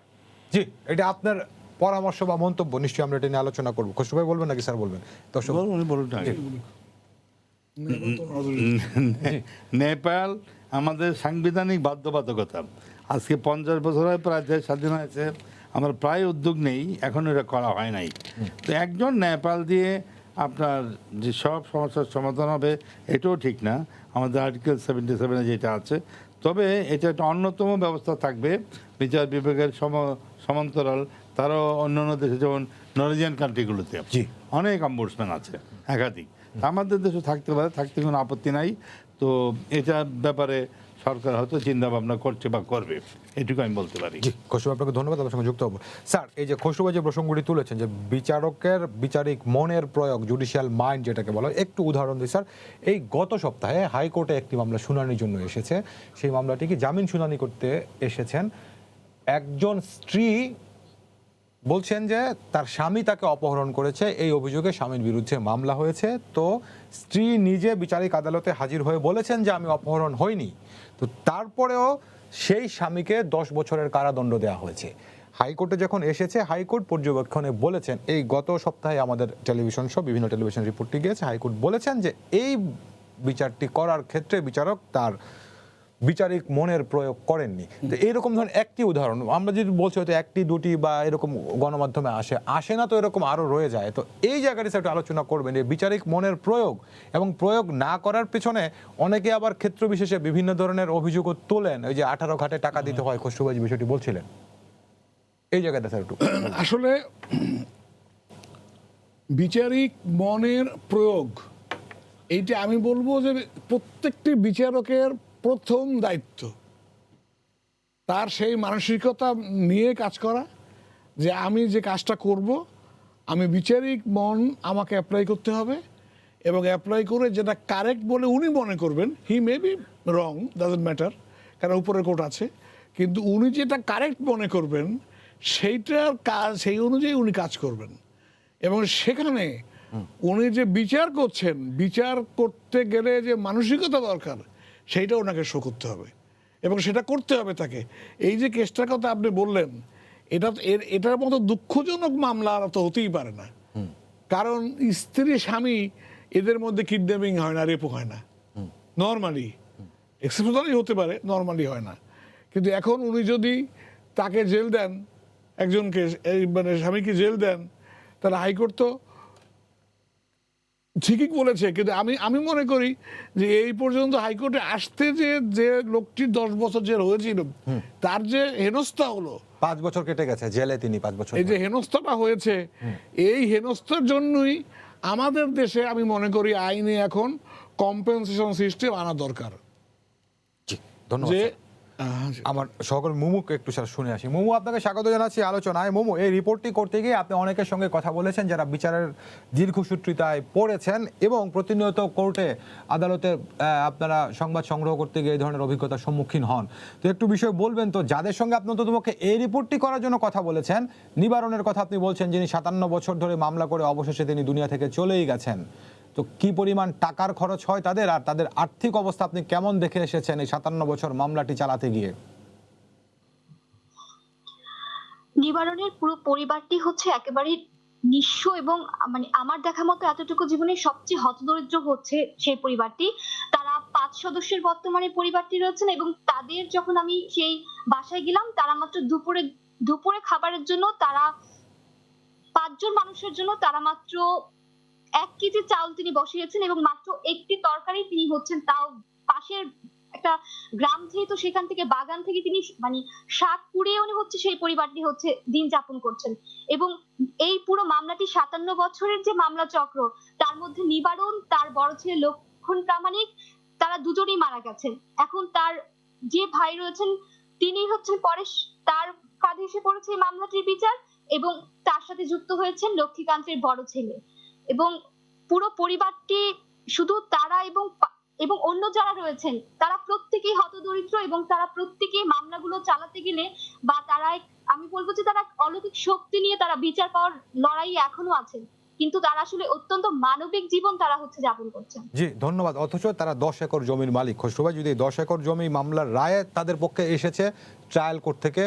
জি, এটা আপনার পরামর্শ বা মন্তব্য, নিশ্চয়ই আমরা এটা নিয়ে আলোচনা করবো। খসরু ভাই বলবেন নাকি স্যার বলবেন? দর্শক বলুন। নেপাল আমাদের সাংবিধানিক বাধ্যবাধকতা। আজকে 50 বছর হয় প্রায় দেশ স্বাধীন হয়েছে, আমরা প্রায় উদ্যোগ নেই, এখন এটা করা হয় নাই। তো একজন নেপাল দিয়ে আপনার যে সব সমস্যার সমাধান হবে এটাও ঠিক না। আমাদের আর্টিকেল 77 যেটা আছে, তবে এটা একটা অন্যতম ব্যবস্থা থাকবে বিচার বিভাগের সমান্তরাল। তারও অন্যান্য দেশে যেমন নর্থিয়ান কান্ট্রিগুলোতে অনেক অম্বুডসম্যান আছে, একাধিক। আমাদের দেশে থাকতে পারে, থাকতে কোনো আপত্তি নাই। তো এটার ব্যাপারে সরকার হয়তো চিন্তা ভাবনা করছে বা করবে, এটুকু আমি বলতে পারি। জি, খসরু আপনাকে ধন্যবাদ, আপনার সঙ্গে যুক্ত হবো। স্যার, এই যে খসরু যে প্রসঙ্গটি তুলেছেন যে বিচারকের বিচারিক মনের প্রয়োগ, জুডিশিয়াল মাইন্ড যেটাকে বলা হয়, একটু উদাহরণ দিই স্যার। এই গত সপ্তাহে হাইকোর্টে একটি মামলা শুনানির জন্য এসেছে। সেই মামলাটি কি জামিন শুনানি করতে এসেছেন একজন স্ত্রী বলছেন যে তার স্বামী তাকে অপহরণ করেছে, এই অভিযোগে স্বামীর বিরুদ্ধে মামলা হয়েছে। তো স্ত্রী নিজে বিচারিক আদালতে হাজির হয়ে বলেছেন যে আমি অপহরণ হইনি। তো তারপরেও সেই স্বামীকে 10 বছরের কারাদণ্ড দেওয়া হয়েছে। হাইকোর্টে যখন এসেছে, হাইকোর্ট পর্যবেক্ষণে বলেছেন, এই গত সপ্তাহে আমাদের টেলিভিশন সহ বিভিন্ন টেলিভিশন রিপোর্টটি গিয়েছে, হাইকোর্ট বলেছেন যে এই বিচারটি করার ক্ষেত্রে বিচারক তার বিচারিক মনের প্রয়োগ করেননি। তো এইরকম ধরনের একটি উদাহরণ আমরা যদি বলছি, হয়তো একটি দুটি বা এরকম গণমাধ্যমে আসে না, তো এরকম আরও রয়ে যায়। তো এই জায়গাটি একটু আলোচনা করবেন যে বিচারিক মনের প্রয়োগ এবং প্রয়োগ না করার পেছনে অনেকে আবার ক্ষেত্র বিশেষে বিভিন্ন ধরনের অভিযোগও তোলেন। ওই যে 18 ঘাটে টাকা দিতে হয়, খসরু ভাই বিষয়টি বলছিলেন, এই জায়গাটা স্যার একটু। আসলে বিচারিক মনের প্রয়োগ এইটা আমি বলবো যে প্রত্যেকটি বিচারকের প্রথম দায়িত্ব তার সেই মানসিকতা নিয়ে কাজ করা, যে আমি যে কাজটা করব আমি বিচারিক মন আমাকে অ্যাপ্লাই করতে হবে, এবং অ্যাপ্লাই করে যেটা কারেক্ট বলে উনি মনে করবেন, he may be wrong, doesn't matter, কারণ উপরের কোর্ট আছে, কিন্তু উনি যেটা কারেক্ট মনে করবেন সেইটার কাজ, সেই অনুযায়ী উনি কাজ করবেন। এবং সেখানে উনি যে বিচার করছেন, বিচার করতে গেলে যে মানসিকতা দরকার সেইটা ওনাকে শো করতে হবে, এবং সেটা করতে হবে তাকে। এই যে কেসটার কথা আপনি বললেন, এটার মতো দুঃখজনক মামলা তো হতেই পারে না। কারণ স্ত্রী স্বামী এদের মধ্যে কিডন্যাপিং হয় না, রেপও হয় না নর্মালি, এক্সেপশনালি হতে পারে, নর্মালি হয় না। কিন্তু এখন উনি যদি তাকে জেল দেন, একজনকে স্বামীকে জেল দেন, তাহলে হাইকোর্ট তো ঠিকই বলেছে। কিন্তু আমি মনে করি যে এই পর্যন্ত হাইকোর্টে আসতে যে লোকটির 10 বছর জেল হয়েছিল, তার যে হেনস্থা হলো, 5 বছর কেটে গেছে জেলে, তিনি 5 বছর, এই যে হেনস্থাটা হয়েছে, এই হেনস্থার জন্যই আমাদের দেশে আমি মনে করি আইনে এখন কম্পেনসেশন সিস্টেম আনা দরকার। যে আমার সহকর্মী মুমুকে একটু স্যার শুনে আসি। মুমু, আপনাকে স্বাগত জানাচ্ছি আলোচনায়। মুমু, এই রিপোর্টটি করতে গিয়ে আপনি অনেকের সঙ্গে কথা বলেছেন যারা বিচারের দীর্ঘসূত্রিতায় পড়েছেন এবং প্রতিনিয়ত কোর্টে আদালতে আপনারা সংবাদ সংগ্রহ করতে গিয়ে এই ধরনের অভিজ্ঞতার সম্মুখীন হন। তো একটু বিষয় বলবেন তো, যাদের সঙ্গে আপনি অন্ততপক্ষে এই রিপোর্টটি করার জন্য কথা বলেছেন, নিবারণের কথা আপনি বলছেন, যিনি 57 বছর ধরে মামলা করে অবশেষে তিনি দুনিয়া থেকে চলেই গেছেন, তো কি পরিমাণ টাকার খরচ হয় তাদের, আর তাদের আর্থিক অবস্থা আপনি কেমন দেখে এসেছেন এই 57 বছর মামলাটি চালাতে গিয়ে? নিবারণের পুরো পরিবারটি হচ্ছে একেবারে নিঃস্ব এবং মানে আমার দেখা মতো এতটুকু জীবনে সবচেয়ে হতদরিদ্র হচ্ছে সেই পরিবারটি। তারা 5 সদস্যের বর্তমানে পরিবারটি রয়েছেন এবং তাদের যখন আমি সেই বাসায় গেলাম, তারা মাত্র দুপুরে খাবারের জন্য তারা 5 জন মানুষের জন্য তারা মাত্র 1 কেজি চাউল তিনি বসিয়েছেন এবং মাত্র একটি তরকারি তিনি হচ্ছেন তাও পাশের একটা গ্রাম থেকে, তো সেখান থেকে বাগান থেকে তিনি মানে শাক কুড়িয়ে উনি হচ্ছে সেই পরিবারটি হচ্ছে দিন যাপন করছেন। এবং এই পুরো মামলাটি 57 বছরের যে মামলা চক্র, তার মধ্যে নিবারণ, তার বড় ছেলে লক্ষণ প্রামাণিক, তারা দুজনেই মারা গেছেন। এখন তার যে ভাই রয়েছেন তিনি হচ্ছেন পরে তার কাঁধে এসে পড়েছে এই মামলাটির বিচার এবং তার সাথে যুক্ত হয়েছেন লক্ষ্মীকান্তের বড় ছেলে। এবং পুরো পরিবারটি শুধু তারা এবং অন্য যারা রয়েছেন তারা প্রত্যেকেই হতদরিদ্র এবং তারা প্রত্যেকেই মামলাগুলো চালাতে গেলে বা তারা আমি বলবো যে তারা অলৌকিক শক্তি নিয়ে তারা বিচার পাওয়ার লড়াইয়ে এখনো আছেন, কিন্তু তারা আসলে অত্যন্ত মানবিক জীবন তারা হচ্ছে যাপন করছেন। জি ধন্যবাদ। অথচ তারা 10 একর জমির মালিক। খসরু ভাই, যদি 10 একর জমি মামলার রায় তাদের পক্ষে এসেছে ট্রায়াল কোর্ট থেকে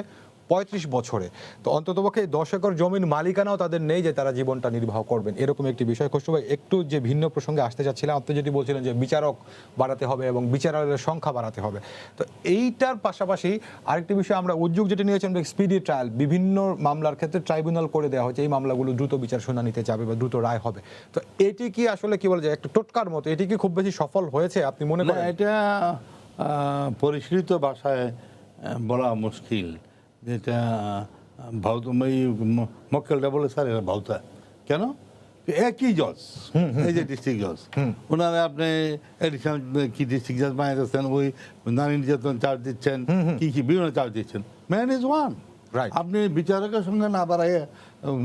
35 বছরে, তো অন্ততপক্ষে 10 একর জমির মালিকানাও তাদের নেই যে তারা জীবনটা নির্বাহ করবেন, এরকম একটি বিষয়। খসরু ভাই, একটু যে ভিন্ন প্রসঙ্গে আসতে চাচ্ছিলাম, আপনি যেটি বলছিলেন যে বিচারক বাড়াতে হবে এবং বিচারকের সংখ্যা বাড়াতে হবে, তো এইটার পাশাপাশি আরেকটি বিষয় আমরা উদ্যোগ যেটি নিয়েছেন, স্পিডি ট্রায়াল। বিভিন্ন মামলার ক্ষেত্রে ট্রাইব্যুনাল করে দেওয়া হচ্ছে এই মামলাগুলো দ্রুত বিচার শুনানিতে যাবে বা দ্রুত রায় হবে, তো এটি কি আসলে কি বলা যায় একটা টোটকার মতো, এটি কি খুব বেশি সফল হয়েছে আপনি মনে করেন? এটা পরিশীলিত ভাষায় বলা মুশকিল, যেটা মক্কেলটা বলে স্যার এরা ভাউতা কেন, একই জজ, এই যে ডিস্ট্রিক্ট জজ, ওনারা আপনি এডিশনাল কি ডিস্ট্রিক্ট জজ বানিয়ে দিচ্ছেন, ওই নারী নির্যাতন চার্জ দিচ্ছেন, কি কি বিভিন্ন চার্জ দিচ্ছেন, ম্যান ইজ ওয়ান। আপনি বিচারকের সঙ্গে না বাড়াই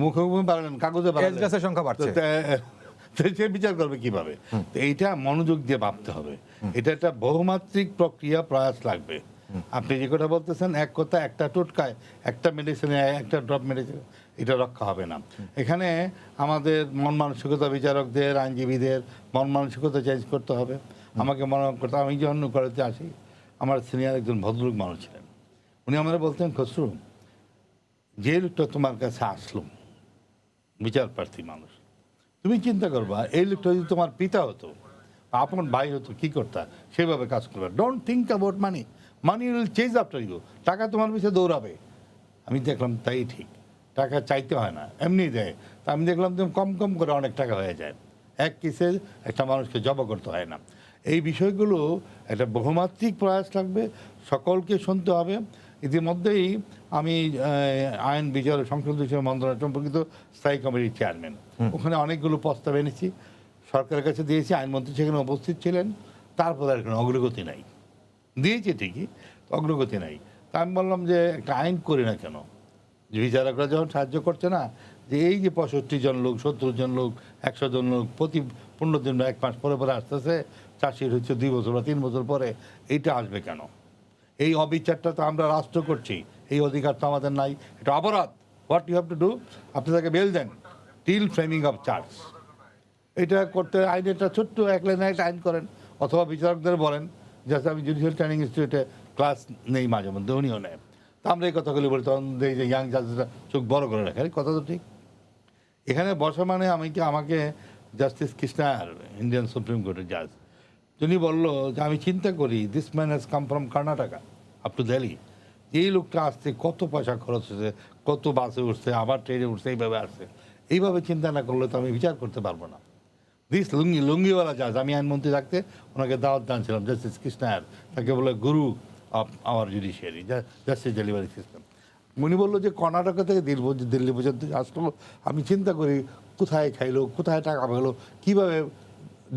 মুখোমুখি বাড়ালেন, কাগজে বাড়ালেন, সংখ্যা বাড়ছে, সে বিচার করবে কিভাবে? এইটা মনোযোগ দিয়ে ভাবতে হবে। এটা একটা বহুমাত্রিক প্রক্রিয়া, প্রয়াস লাগবে। আপনি যে কথা বলতেছেন, এক কথা একটা টোটকায় একটা মেডিসিনে একটা ড্রপ মেডিসিন এটা রক্ষা হবে না। এখানে আমাদের মন মানসিকতা, বিচারকদের, আইনজীবীদের মন মানসিকতা চেঞ্জ করতে হবে। আমাকে মনে করতে, আমি যখন করাতে আসি, আমার সিনিয়র একজন ভদ্রলোক মানুষ ছিলেন, উনি আমরা বলতেন, খসরু, যে লোকটা তোমার কাছে আসলো বিচার প্রার্থী মানুষ, তুমি চিন্তা করবা এই লোকটা যদি তোমার পিতা হতো, আপন ভাই হতো, কি করতা? সেভাবে কাজ করবে। Don't think about money, money will chase after you. টাকা তোমার পিছিয়ে দৌড়াবে। আমি দেখলাম তাই ঠিক, টাকা চাইতে হয় না, এমনি দেয়। তা আমি দেখলাম তুমি কম কম করে অনেক টাকা হয়ে যায়, এক কেসে একটা মানুষকে জবা করতে হয় না। এই বিষয়গুলো একটা বহুমাত্রিক প্রয়াস লাগবে, সকলকে শুনতে হবে। ইতিমধ্যেই আমি আইন বিচার ও সংসদীয় বিষয় মন্ত্রণালয় সম্পর্কিত স্থায়ী কমিটির চেয়ারম্যান, ওখানে অনেকগুলো প্রস্তাব এনেছি, সরকারের কাছে দিয়েছি, আইনমন্ত্রী সেখানে উপস্থিত ছিলেন, তারপরে আর কোনো অগ্রগতি নাই। দিয়েছে ঠিকই, অগ্রগতি নাই। তা আমি বললাম যে একটা আইন করি না কেন, যে বিচারকরা যখন সাহায্য করছে না, যে এই যে 65 জন লোক, 70 জন লোক, 100 জন লোক প্রতি 15 দিন বা 1 মাস পরে পরে আসতেছে, চাষির হচ্ছে 2 বছর বা 3 বছর পরে, এইটা আসবে কেন? এই অবিচারটা তো আমরা রাষ্ট্র করছি, এই অধিকার তো আমাদের নাই, এটা অপরাধ। What you have to do, আপনি তাকে বেল দেন টিল ফ্রেমিং অফ চার্জ। এটা করতে আইন, এটা ছোট্ট 1 লাইনে একটা আইন করেন, অথবা বিচারকদের বলেন, যাতে আমি জুডিশিয়াল ট্রেনিং ইনস্টিটিউটে ক্লাস নেই, মাঝে মধ্যে উনিও নেয়। তা আমরা এই কথাগুলি বলি, তখন এই যে ইয়াং জাজেসরা চোখ বড় করে রাখে, কথা তো ঠিক। এখানে বসা মানে আমাকে জাস্টিস কৃষ্ণার, ইন্ডিয়ান সুপ্রিম কোর্টের জাজ, তিনি বললো যে আমি চিন্তা করি, this man has come from Karnataka up to Delhi, এই লোকটা আসতে কত পয়সা খরচ হচ্ছে, কত বাসে উঠছে, আবার ট্রেনে উঠছে, এইভাবে আসছে। এইভাবে চিন্তা না করলে তো আমি বিচার করতে পারবো না। দিস লুঙ্গিওয়ালা জাজ, আমি আইনমন্ত্রী থাকতে ওনাকে দাওয়াত দানছিলাম, জাস্টিস কৃষ্ণার, তাকে বলে গুরু of our judiciary, justice delivery system. উনি বললো যে কর্ণাটকা থেকে দিল্লি পর্যন্ত আসলো, আমি চিন্তা করি কোথায় খাইলো, কোথায় টাকা পেলো, কীভাবে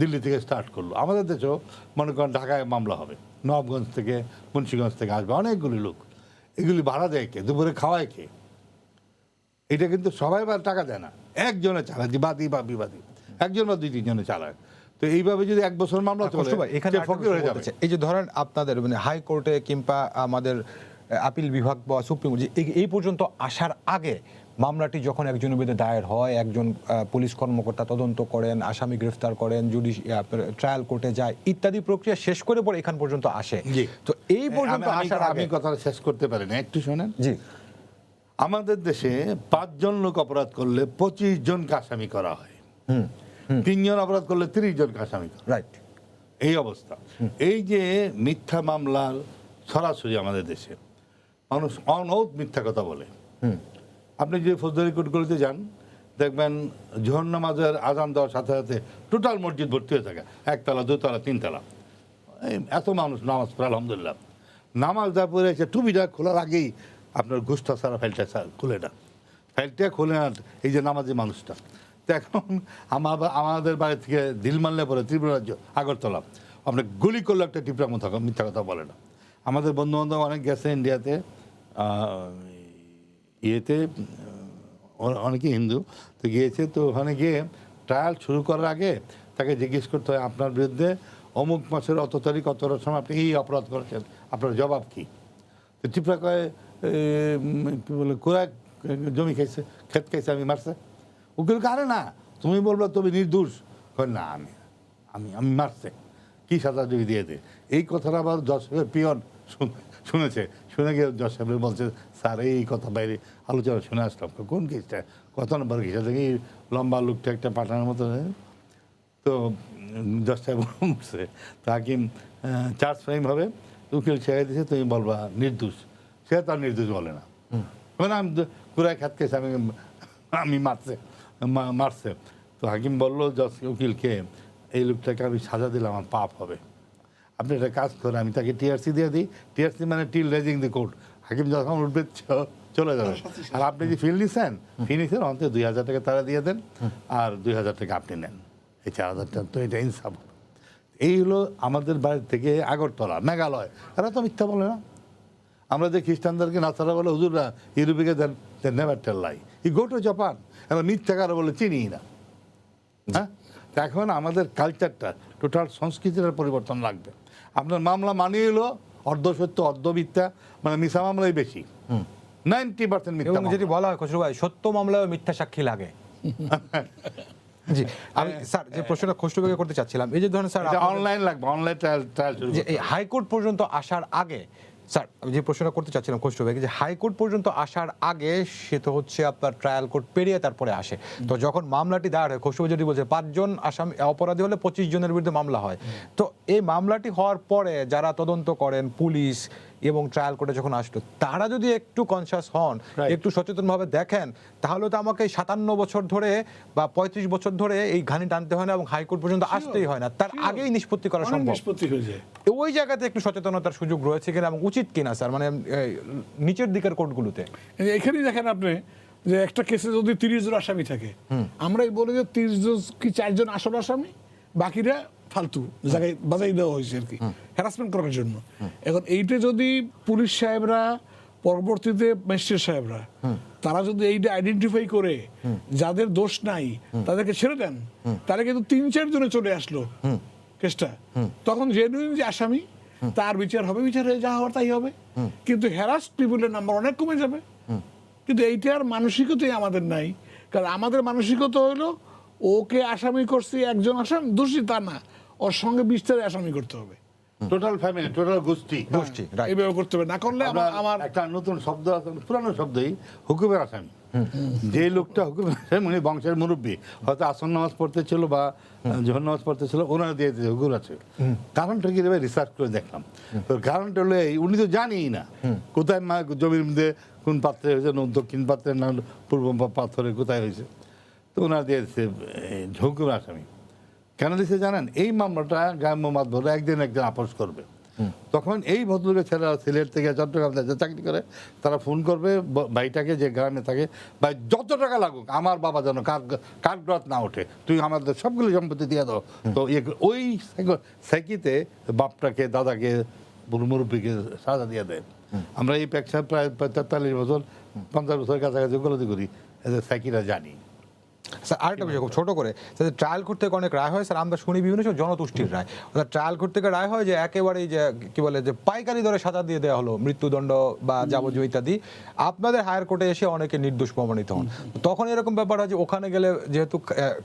দিল্লি থেকে স্টার্ট করলো। আমাদের দেশেও মনে করেন ঢাকায় মামলা হবে, নবাবগঞ্জ থেকে মুন্সিগঞ্জ থেকে আসবে অনেকগুলি লোক। এগুলি ভাড়া দেয় কে? দুপুরে খাওয়ায় কে? এটা কিন্তু সবাই বা টাকা দেয় না, একজনে চালায়, বাদী বা বিবাদী একজন বা 2-3 জনে চালায়। তো এইভাবে যদি 1 বছর মামলা চলে এখানে ফকির হয়ে যাবে। এই যে ধরেন আপনাদের মানে হাইকোর্টে কিংবা আমাদের আপিল বিভাগ বা সুপ্রিম কোর্ট এই পর্যন্ত আসার আগে মামলাটি যখন একজনের বিরুদ্ধে দায়ের হয়, একজন পুলিশ কর্মকর্তা তদন্ত করেন, আসামি গ্রেফতার করেন, ট্রায়াল কোর্টে যায়, ইত্যাদি প্রক্রিয়া শেষ করে পরে এখান পর্যন্ত আসে। তো এই পর্যন্ত আসার আগে আমি কথাটা শেষ করতে পারি না, একটু শোনেন। জি, আমাদের দেশে 5 জন লোক অপরাধ করলে 25 জনকে আসামি করা হয়, 3 জন অপরাধ করলে 30 জনকে আসামি করা, রাইট। এই অবস্থা। এই যে মিথ্যা মামলার সরাসরি আমাদের দেশে মানুষ অনৌদ মিথ্যা কথা বলে। আপনি যে ফৌজদারি কোর্টগুলিতে যান দেখবেন জোহর নামাজের আজান দেওয়ার সাথে সাথে টোটাল মসজিদ ভর্তি হয়ে থাকে, 1 তলা 2 তলা 3 তলা, এত মানুষ নামাজ পড়ে। আলহামদুলিল্লাহ, নামাজ দেওয়া পরে এসে টুপিটা খোলার আগেই আপনার গোষ্ঠা সারা ফাইলটা খুলে না, ফাইলটা খুলে না এই যে নামাজি মানুষটা। তো এখন আমাদের বাড়ি থেকে দিল মানলে পরে ত্রিপুরা রাজ্য আগরতলা আপনি গুলি করলে একটা টিপরা মিথ্যা কথা বলে না। আমাদের বন্ধু বান্ধব অনেক গেছে ইন্ডিয়াতে, ইয়েতে অনেকে হিন্দু, তো গিয়েছে। তো ওখানে গিয়ে ট্রায়াল শুরু করার আগে তাকে জিজ্ঞেস করতে হয় আপনার বিরুদ্ধে অমুক মাসের অত তারিখ অতটার সময় আপনি এই অপরাধ করেছেন, আপনার জবাব কী? তো টিপরা কয় কী বলে কোরা জমি খাইছে, ক্ষেত খাইছে, আমি মারছে। উকিল আরে না, তুমি বলবো তুমি নির্দোষ। কয় না, আমি মারছে, কী সাজা যদি দিয়ে দে। এই কথাটা আবার জজ সাহেবের পিয়ন শুনেছে, শুনে গিয়ে জজ সাহেব বলছে স্যার এই কথা বাইরে আলোচনা শুনে আসলাম। কোন কেসটা? কত নম্বর কেসটা? দেখি লম্বা লোকটা একটা পাঠানোর মতো। তো জজ সাহেব বলছে, তো হাকিম চার্জ ফ্রেম হবে, উকিল ছেড়ে দিয়েছে, তুমি বলবা নির্দোষ। সে তার নির্দোষ বলে না, মানে আমি কুড়ায় খাত খেয়েছে, আমি মারছে। তো হাকিম বললো জজ উকিলকে এই লোকটাকে আমি সাজা দিলে আমার পাপ হবে, আপনি একটা কাজ করেন আমি তাকে টিআরসি দিয়ে দিই। টিআরসি মানে টিল রেজিং দি কোর্ট, হাকিম যখন উঠবে চলে যাবে। আর আপনি যে ফি নিছেন অন্তত 2,000 টাকা তারা দিয়ে দেন, আর 2,000 টাকা আপনি নেন, এই 4,000 টাকা। তো এটা ইনসাফ। এই হলো আমাদের বাড়ি থেকে আগরতলা, মেঘালয়, এরা তো মিথ্যা বলে না। আমরা যে খ্রিস্টানদেরকে নাচারা বলে হুজুররা ইউরোপে দেন নেভার টেল লাই, ই গো টু জাপান, এরা মিথ্যাকার বলে চিনি না। হ্যাঁ, এখন আমাদের কালচারটা টোটাল সংস্কৃতির পরিবর্তন লাগবে। আপনার মামলা মানিয়ে এলো অর্ধসত্য অর্ধমিথ্যা, মানে মিথ্যা মামলাই বেশি, 90% মিথ্যা। যদি বলা হয় খসরু ভাই সত্য মামলায় মিথ্যা সাক্ষী লাগে। জি, আমি স্যার যে প্রশ্নটা খসরু ভাইকে করতে চাচ্ছিলাম, এই যে ধরেন স্যার অনলাইন লাগবে, অনলাইন ট্রায়াল শুরু করতে হবে। এই হাইকোর্ট পর্যন্ত আসার আগে স্যার আমি যে প্রশ্নটা করতে চাচ্ছিলাম খসরু ভাইকে, যে হাইকোর্ট পর্যন্ত আসার আগে সে তো হচ্ছে আপনার ট্রায়াল কোর্ট পেরিয়ে তারপরে আসে। তো যখন মামলাটি দায়ের হয়, খসরু ভাই যদি বলছে 5 জন আসামি অপরাধী হলে 25 জনের বিরুদ্ধে মামলা হয়, তো এই মামলাটি হওয়ার পরে যারা তদন্ত করেন পুলিশ এবং ট্রায়াল কোর্টে যখন আসলো, তারা যদি একটু কনসিয়াস হন, একটু সচেতনভাবে দেখেন, তাহলে তো আমাকে 57 বছর ধরে বা 35 বছর ধরে এই ঘানি টানতে হয় না এবং হাইকোর্ট পর্যন্ত আসতেই হয় না, তার আগেই নিষ্পত্তি করা সম্ভব। ওই জায়গাতে একটু সচেতনতার সুযোগ রয়েছে কিনা এবং উচিত কিনা স্যার, মানে নিচের দিকের কোর্টগুলোতে? এখানেই দেখেন আপনি যে একটা কেসে যদি 30 জন আসামি থাকে, আমরাই বলি যে 30 জন কি 4 জন আসল আসামি, বাকিরা ফালতু জায়গায় বাজাই দেওয়া হয়েছে আর কি, হ্যারাসমেন্ট করার জন্য। এখন এইটা যদি পুলিশ সাহেবরা পরবর্তীতে ম্যাজিস্ট্রেট সাহেবরা তারা যদি এইটা আইডেন্টিফাই করে যাদের দোষ নাই তাদেরকে ছেড়ে দেন, তারা কিন্তু 3-4 জনে চলে আসলো কেসটা, তখন জেনুইন যে আসামি তার বিচার হবে, বিচারে যা হওয়ার তাই হবে। কিন্তু হ্যারাস পিপুলের নাম্বার অনেক কমে যাবে। কিন্তু এইটার মানসিকতাই আমাদের নাই, কারণ আমাদের মানসিকতা হলো ওকে আসামি করছি একজন আসামি দোষী তা না, ওর সঙ্গে 20টা আসামি করতে হবে, টোটাল ফ্যামিলি, টোটাল গোষ্ঠী এইভাবে করতে হবে। না করলে আমার একটা নতুন শব্দ আছে, পুরানো শব্দই হুকুমের আসামি। যে লোকটা হুকুমের আসামি উনি বংশের মুরব্বী, হয়তো আসন নামাজ পড়তেছিল বা জোহর নামাজ পড়তেছিল, ওনারা দিয়ে দিয়েছে হুকুম আছে। কারণটা কি রিসার্চ করে দেখলাম, তো কারণটা হলো উনি তো জানিই না কোথায় জমির মধ্যে কোন পাত্রে হয়েছে, দক্ষিণ পাত্রে না পূর্ব পাথরে কোথায় হয়েছে, তো ওনারা দিয়ে দিচ্ছে হুকুমের আসামি। কেন দিচ্ছে জানেন? এই মামলাটা গায়ে মোহাম্মদ ভরে একদিন আপোষ করবে, তখন এই ভদ্রলোকের ছেলেরা সিলেট থেকে চট্টগ্রাম থেকে চাকরি করে, তারা ফোন করবে ভাইটাকে যে গ্রামে থাকে, ভাই যত টাকা লাগুক আমার বাবা যেন কার গ্রাত না ওঠে, তুই আমাদের সবগুলো সম্পত্তি দিয়ে দাও। তো ওই সাইকিতে বাপটাকে দাদাকে মুরব্বীকে সাজা দিয়ে দেয়। আমরা এই পেশা প্রায় 43 বছর 50 বছর কাছাকাছি উপলব্ধি করি, সাইকিরা জানি। স্যার আরেকটা বিষয় খুব ছোট করে, ট্রায়াল করতে অনেক রায় হয় স্যার, আমরা শুনি বিভিন্ন সময় জনতুষ্টির রায়, ট্রায়াল করতে রায় হয় যে একেবারেই যে কি বলে যে পাইকারি দরে সাজা দিয়ে দেওয়া হলো, মৃত্যুদণ্ড বা যাবজ্জীব ইত্যাদি। আপনাদের হায়ার কোর্টে এসে অনেকে নির্দোষ প্রমাণিত হন, তখন এরকম ব্যাপার হয় যে ওখানে গেলে যেহেতু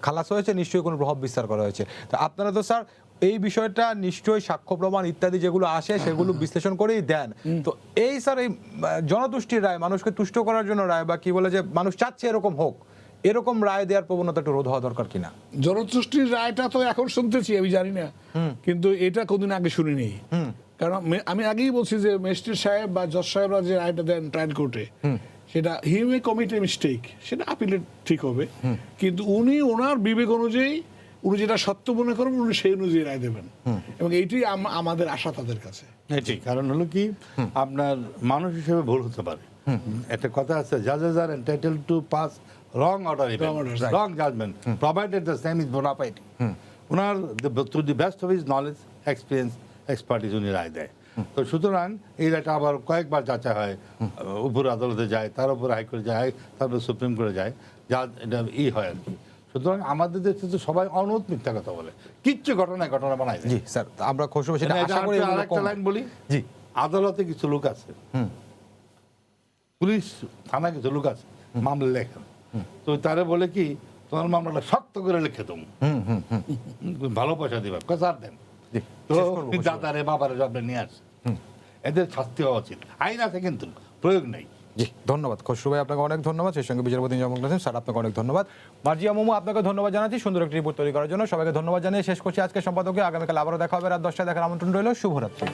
খালাস হয়েছে নিশ্চয়ই কোনো প্রভাব বিস্তার করা হয়েছে, তো আপনারা তো স্যার এই বিষয়টা নিশ্চয়ই সাক্ষ্য প্রমাণ ইত্যাদি যেগুলো আসে সেগুলো বিশ্লেষণ করেই দেন। তো এই স্যার এই জনতুষ্টির রায়, মানুষকে তুষ্ট করার জন্য রায়, বা কি বলে যে মানুষ চাচ্ছে এরকম হোক, এরকম রায় দেওয়ার প্রবণতা একটু রোধ হওয়া দরকার কিনা? জনতুষ্টির রায়টা তো এখন শুনতেছি, আমি জানি না, কিন্তু এটা কোনদিন আগে শুনিনি। কারণ আমি আগেই বলছি যে ম্যাজিস্ট্রেট সাহেব বা জজ সাহেবরা যে রায়টা দেন ট্রায়াল কোর্টে, সেটা হি মে কমিট এ মিস্টেক, সেটা আপিলে ঠিক হবে, কিন্তু উনি ওনার বিবেক অনুযায়ী উনি যেটা সত্য মনে করবেন উনি সেই অনুযায়ী রায় দেবেন, এবং এইটাই আমাদের আশা তাদের কাছে। ঠিক, কারণ হলো কি আপনার মানুষ হিসেবে ভুল হতে পারে। একটা কথা আছে, জাজেস are entitled to pass wrong order, wrong judgment provided the same is bona fide। ওনার to the best of his knowledge, experience, expertise উনি রায় দেয়। তো সুতরাং এই রায়টা আবার কয়েকবার যাচাই হয়, উপর আদালতে যায়, তার উপর হাইকোর্টে যায়, তারপর সুপ্রিম কোর্টে যায়, যা এটা হয় আর কি। সুতরাং আমাদের দেশে তো সবাই অনূত মিথ্যা কথা বলে, কিচ্ছু ঘটনা বানায়। জি স্যার, আমরা খুশি সেটা আশা করি। আরেকটা লাইন বলি, জি, আদালতে কিছু লোক আছে, পুলিশ থানায় কিছু লোক আছে মামলা লেখেন, তো তারা বলে কি তোমার মামলাটা শক্ত করে লিখে তুমি ভালো পয়সা দিবা, স্যার দেন, তো দাদারে বাবারে জব নিয়ে আসে, এদের শাস্তি হওয়া উচিত। আইন আছে কিন্তু প্রয়োগ নেই। জি ধন্যবাদ খসরু ভাই, আপনাকে অনেক ধন্যবাদ। সেই সঙ্গে বিচারপতি স্যার আপনাকে অনেক ধন্যবাদ। মার্জিয়া মোমো আপনাকে ধন্যবাদ জানাচ্ছি সুন্দর একটি রিপোর্ট তৈরি করার জন্য। সবাইকে ধন্যবাদ জানিয়ে শেষ করছি আজকের সম্পাদকে। আগামীকাল আবারও দেখা হবে রাত 10টায়, দেখার আমন্ত্রণ রইল। শুভরাত্রি।